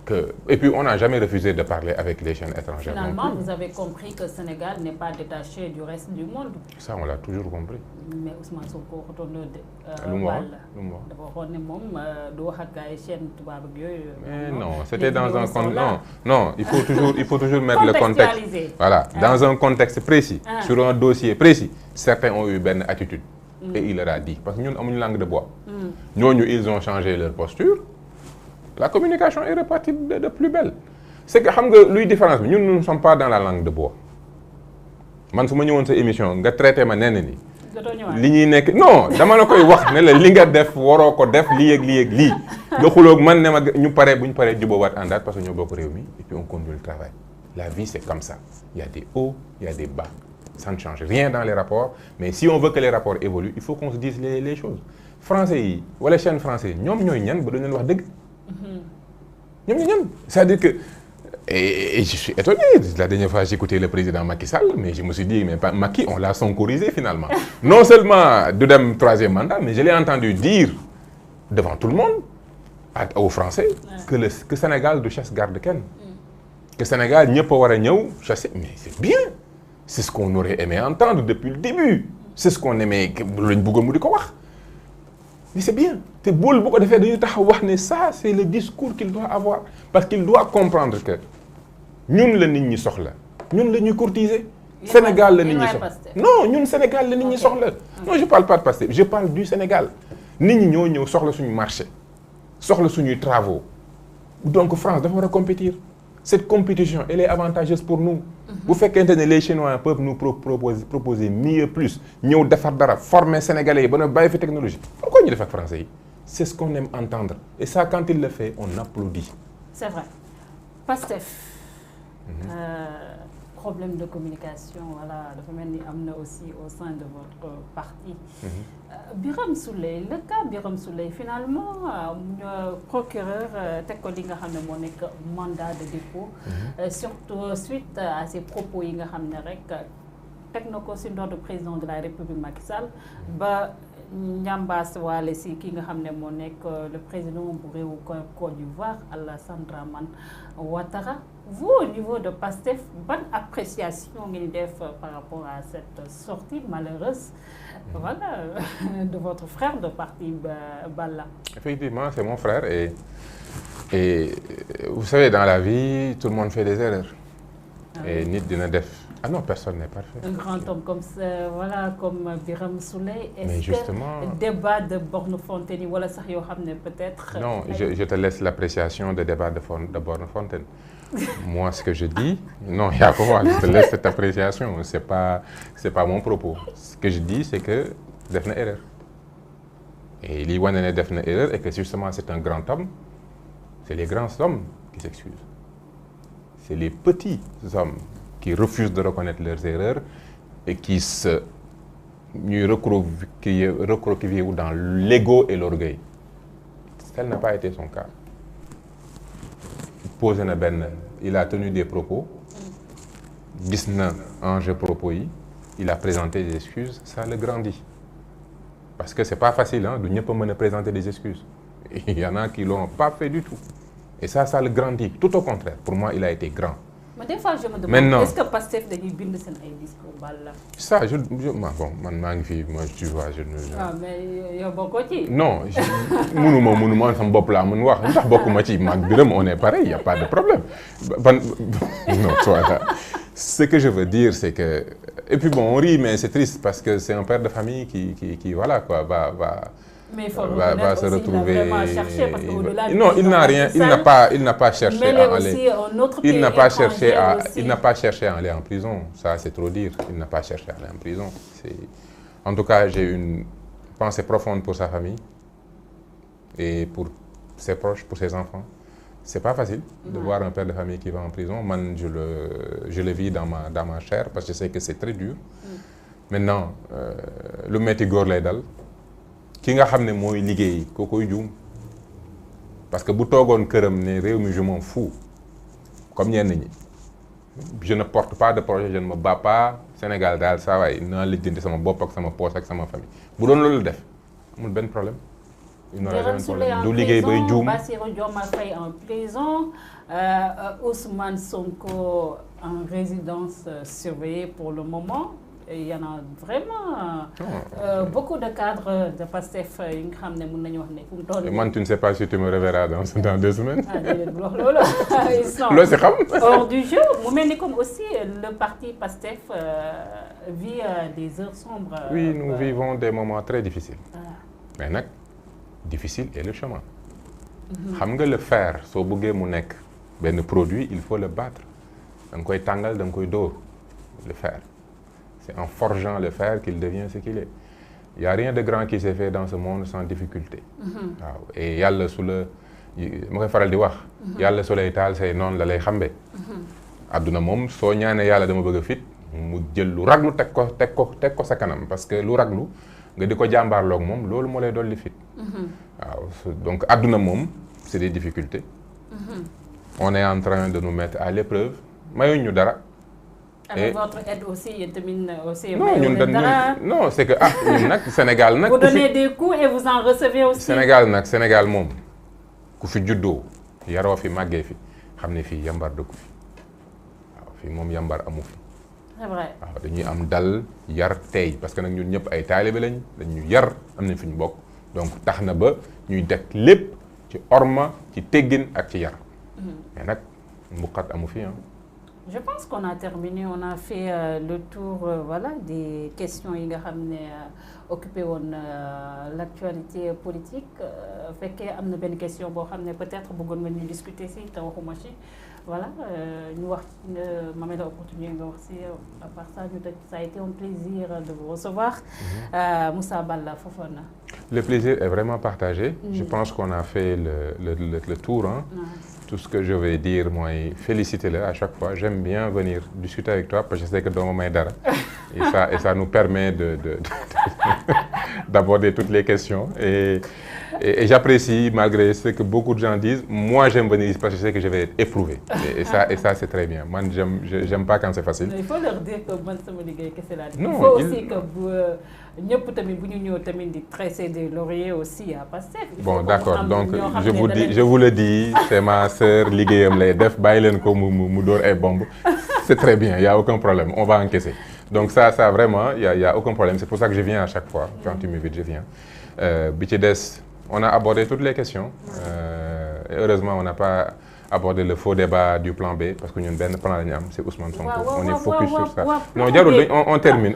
que... Et puis, on n'a jamais refusé de parler avec les chaînes étrangères. Finalement, vous avez compris que le Sénégal n'est pas détaché du reste du monde. Ça, on l'a toujours compris. Mais Ousmane Sonko retourne non, c'était dans un contexte. Non, il faut toujours mettre le contexte. Voilà, dans un contexte précis, sur un dossier précis, certains ont eu une attitude. Et il leur a dit, parce que nous avons une langue de bois. Nous, ils ont changé leur posture. La communication est repartie de plus belle. C'est que, lui, différence, nous ne sommes pas dans la langue de bois. Man, si je suis cette émission, je traite ma nénéni. Non, dama la koy wax ne la li nga def waro ko def li ak li ak li. Do xulok man ne ma ñu paré buñ paré jubo wat andat parce que ñoo bokk réew mi et puis on continue le travail. La vie c'est comme ça. Il y a des hauts, il y a des bas. Ça ne change rien dans les rapports, mais si on veut que les rapports évoluent, il faut qu'on se dise les choses. Français yi wala chaîne français ñom ñoy ñan ba dañ leen wax deug. C'est-à-dire que, et je suis étonné, la dernière fois j'ai écouté le président Macky Sall, mais je me suis dit, mais Macky, on l'a sonkorisé finalement. Non seulement de le troisième mandat, mais je l'ai entendu dire devant tout le monde, aux Français, que le Sénégal de chasse garde Ken. Que le Sénégal n'y a pas chasser. Mais c'est bien. C'est ce qu'on aurait aimé entendre depuis le début. C'est ce qu'on aimait. Mais c'est bien. Ça, c'est le discours qu'il doit avoir. Parce qu'il doit comprendre que nous, les gens sont là. Nous, les gens courtisés. Sénégal, les gens sont là. Non, nous, Sénégal, les gens sont là. Non, je ne parle pas de Pastef. Je parle du Sénégal. Nous, nous sommes sur le marché. Sur le travaux. Donc, France doit compétir. Cette compétition, elle est avantageuse pour nous. Vous faites que les Chinois peuvent nous proposer mieux, plus. Nous devons former les Sénégalais, nous devons faire la technologie. Pourquoi nous le faisons français? C'est ce qu'on aime entendre. Et ça, quand il le fait, on applaudit. C'est vrai. PASTEF, problème de communication, voilà, aussi au sein de votre parti. Birame Souleye, le cas Birame Souleye, finalement, procureur Tekolinga Hanemonek, mandat de dépôt, surtout suite à ces propos, il y a un président de la République Macky Sall, Nyambas Wale si ki nga xamné mo nek le président bu réewu Côte d'Ivoire Alassane Dramane Ouattara. Vous au niveau de PASTEF, bonne appréciation ngeen def par rapport à cette sortie malheureuse voilà de votre frère de parti Balla? Effectivement, c'est mon frère et vous savez dans la vie tout le monde fait des erreurs. Et nit dina def. Ah non, personne n'est parfait. Un grand homme comme ça, voilà, comme Birame Souleye. Mais justement, le débat de Born-Fontaine, voilà, ça y peut-être. Non, je te laisse l'appréciation des débats de Born-Fontaine. Moi, ce que je dis, non, il y a pas moi, je te laisse cette appréciation. C'est pas mon propos. Ce que je dis, c'est que c'est une erreur. Et l'Iwan a fait une erreur et que justement, c'est un grand homme. C'est les grands hommes qui s'excusent. C'est les petits hommes qui refusent de reconnaître leurs erreurs et qui se recroquevillent dans l'ego et l'orgueil. Tel n'a pas été son cas. Il a tenu des propos, il a présenté des excuses, ça le grandit. Parce que ce n'est pas facile, hein, de ne pas présenter des excuses. Il y en a qui ne l'ont pas fait du tout. Et ça le grandit. Tout au contraire, pour moi, il a été grand. Mais des fois, je me demande, est-ce que PASTEF de bind sen ay discours Balla? Ça, bon, moi, tu vois, je ne... Ah, mais il y a beaucoup de... Non, on est pareil, il n'y a pas de problème. Non, toi, ce que je veux dire, c'est que... Et puis bon, on rit, mais c'est triste parce que c'est un père de famille qui voilà quoi, mais il faut va se aussi, retrouver. Il a vraiment cherché parce qu'au-delà non, il n'a rien, il n'a pas cherché à aller. Il n'a pas cherché à aller en prison. Ça, c'est trop dire. Il n'a pas cherché à aller en prison. En tout cas, j'ai une pensée profonde pour sa famille et pour ses proches, pour ses enfants. C'est pas facile de voir un père de famille qui va en prison. Moi, je le vis dans ma chair parce que je sais que c'est très dur. Maintenant, le métti góor lay dal. Ki nga xam ne mooy liggéey koo koy juum parce que bu toogoon këram ne réew mi je m'en fous comme ñenn ñi je ne porte pas de projet, je ne me bats pas Sénégal daal saa waay naa lijjanti sama bopp ak sama poche ak sama famille bu doon loolu def amul benn problème. Il n'aurait jamais de problème. Du liggéey bay juum. Bassirou Diomaye Faye en prison, Ousmane Sonko en résidence surveillée pour le moment. Et il y en a vraiment beaucoup de cadres de Pastef yi nga xam ne mën nañu wax ne fu mu toll. Man, tu ne sais pas si tu me reverras dans 2 semaines. Ah déedéet bu wax loolu. Ils sont hors du jeu. Mu mel ni comme aussi le parti Pastef vit des heures sombres. Oui, nous vivons des moments très difficiles. Mais nag difficile est le chemin. Xam nga le fer soo bëggee mu nekk benn produit il faut le battre. Da nga koy tàngal da nga koy dóor le fer. C'est en forgeant le fer qu'il devient ce qu'il est. Il n'y a rien de grand qui s'est fait dans ce monde sans difficulté. waaw et yàlla su la ma koy faral di wax. yàlla su lay taal say noonu la lay xambe. adduna moom soo ñaanee yàlla dama bëgg a fit mu jël lu raglu teg ko sa kanam parce que lu raglu nga di ko jàmbaarloog moom loolu moo lay dolli fit. waaw donc adduna moom c'est des difficultés. On est en train de nous mettre à l'épreuve mayuñ ñu dara. Avec votre aide aussi, il y a aussi. Non, c'est que Sénégal vous donnez des coups et vous en recevez aussi. Sénégal moom ku fi juddoo yaroo fi màggee fi xam ne fii yambar dëkku fi waaw fii moom yambar amu fi. C'est vrai. waaw dañuy am dal yar tey parce que nag ñun ñëpp ay taalibe lañ dañu yar am nañ fi ñu bokk donc tax na ba ñuy def lépp ci orma ci teggin ak ci yar. mais nag mbuqat amu fi Je pense qu'on a terminé, on a fait le tour voilà, des questions yi nga xam ne occupé woon l'actualité politique fekkee am na benn question boo xam ne peut-être bëggoon nga ñu discuter si te waxuma ci voilà ñu wax ma may la opportunité nga wax si à part ça ñu tëj ça a été un plaisir de vous recevoir Moussa Balla Fofana. Le plaisir est vraiment partagé. Je pense qu'on a fait le tour. Tout ce que je vais dire, moi, féliciter-le à chaque fois. J'aime bien venir discuter avec toi parce que je sais que dans mon dara. Et ça nous permet d'aborder toutes les questions. Et j'apprécie, malgré ce que beaucoup de gens disent, moi j'aime venir ici parce que je sais que je vais être éprouvé. Et ça c'est très bien. Moi, j'aime pas quand c'est facile. Il faut leur dire que man sama liggéey kese laa. Non, il faut aussi que ñëpp tamit bu ñu ñëw tamit di tresser des lauriers aussi à Pastef. Bon, d'accord. Donc je vous le dis, c'est ma sœur, liggéeyam lay def, bàyyi leen ko mu dóor ay bombe. C'est très bien, il y a aucun problème, on va encaisser. Donc ça vraiment, il y a aucun problème. C'est pour ça que je viens à chaque fois. Quand tu m'invites, je viens. Bi ci des, on a abordé toutes les questions. Et heureusement, on n'a pas abordé le faux débat du plan B parce que ñun benn plan la ñu am, c'est Ousmane Sonko. On est focus sur ça. Non, jarul on termine.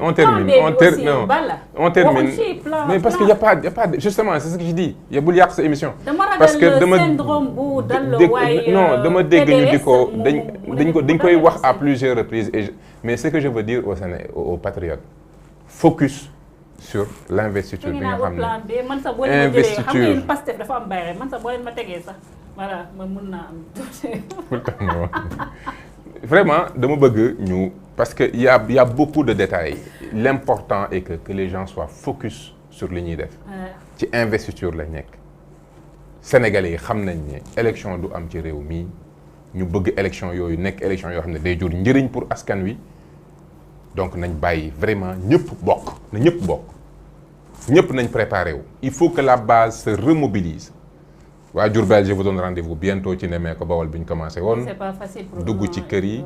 Mais parce qu'il y a pas justement, c'est ce que je dis. Il y a bul yàq sa émission. Parce que dama dégg ñu di ko dañ koy wax à plusieurs reprises mais ce que je veux dire aux patriotes, focus sur l'investiture bi nga xam ne investiture Pastef dafa am bayre man sax boo leen ma tegee sax voilà man mën naa am vraiment dama bëgg ñu parce que il y a beaucoup de détails. L'important est que les gens soient focus sur li ñuy def ci investiture lañ nekk. Sénégalais yi xam nañ ne élection du am ci réew mi ñu bëgg élection yooyu nekk élection yoo xam ne day jur njëriñ pour askan wi donc nañ bàyyi vraiment ñëpp bokk na ñëpp bokk ñëpp nañ préparé wu. Il faut que la base se remobilise. waa Diourbel je vous donne rendez-vous bientôt ci Nemmeeku Bawol bi ñu commencé woon. C'est pas facile pour dugg ci kër yi.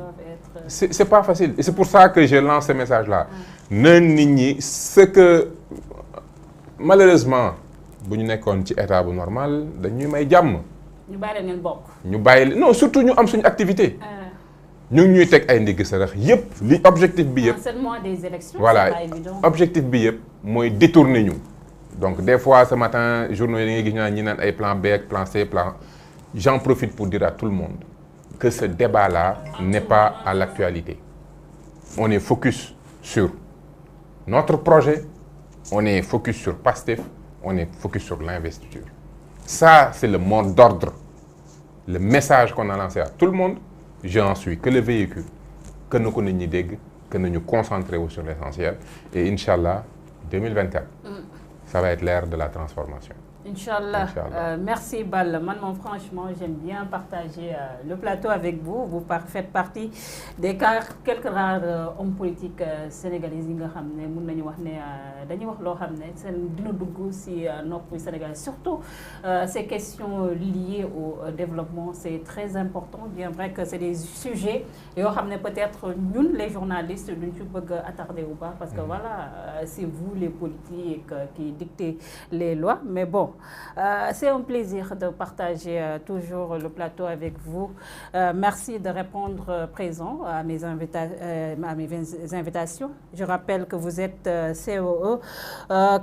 C'est pas facile et c'est pour ça que je lance ce message là. na nit ñi ce que malheureusement bu ñu nekkoon ci état bu normal dañuy may jàmm. ñu bàyyi leen bokk. ñu bàyyi non surtout ñu am suñu activité. ñu ngi ñuy teg ay ndigg sarax yëpp li objectif bi yëpp. seulement des élections. Voilà, c'est pas évident. objectif bi yëpp mooy détourner ñu. Donc des fois ce matin journaux yi ngay gis ñi naan ay plan B ak plan C plan. J'en profite pour dire à tout le monde que ce débat-là n'est pas à l'actualité. On est focus sur notre projet, on est focus sur PASTEF, on est focus sur l'investiture. Ça, c'est le mot d'ordre, le message qu'on a lancé à tout le monde. Je n'en suis que le véhicule, que nous connaissons, que nous nous concentrons sur l'essentiel. Et Inch'Allah, 2024, ça va être l'ère de la transformation. Inch'Allah. Merci Bal. Moi, franchement, j'aime bien partager le plateau avec vous. Vous faites partie des quelques rares hommes politiques sénégalais qui Sénégal. Surtout ces questions liées au développement, c'est très important. Bien vrai que c'est des sujets et peut-être nous, les journalistes, nous ne pouvons pas attarder ou pas parce que voilà, c'est vous les politiques qui dictez les lois. Mais bon. C'est un plaisir de partager toujours le plateau avec vous. Merci de répondre présent à mes invitations. Je rappelle que vous êtes COE,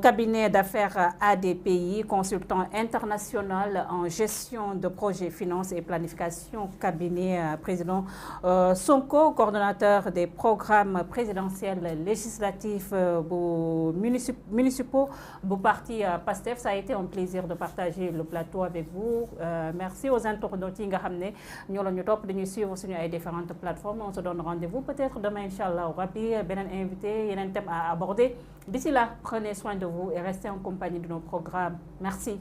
cabinet d'affaires ADPI, consultant international en gestion de projets, finances et planification, cabinet président Sonko, coordonnateur des programmes présidentiels législatifs municipaux du parti PASTEF. Ça a été un plaisir de partager le plateau avec vous. Merci aux internautes qui nous suivre sur les différentes plateformes. On se donne rendez-vous peut-être demain, Inch'Allah, au Rabi, un invité, un thème à aborder. D'ici là, prenez soin de vous et restez en compagnie de nos programmes. Merci.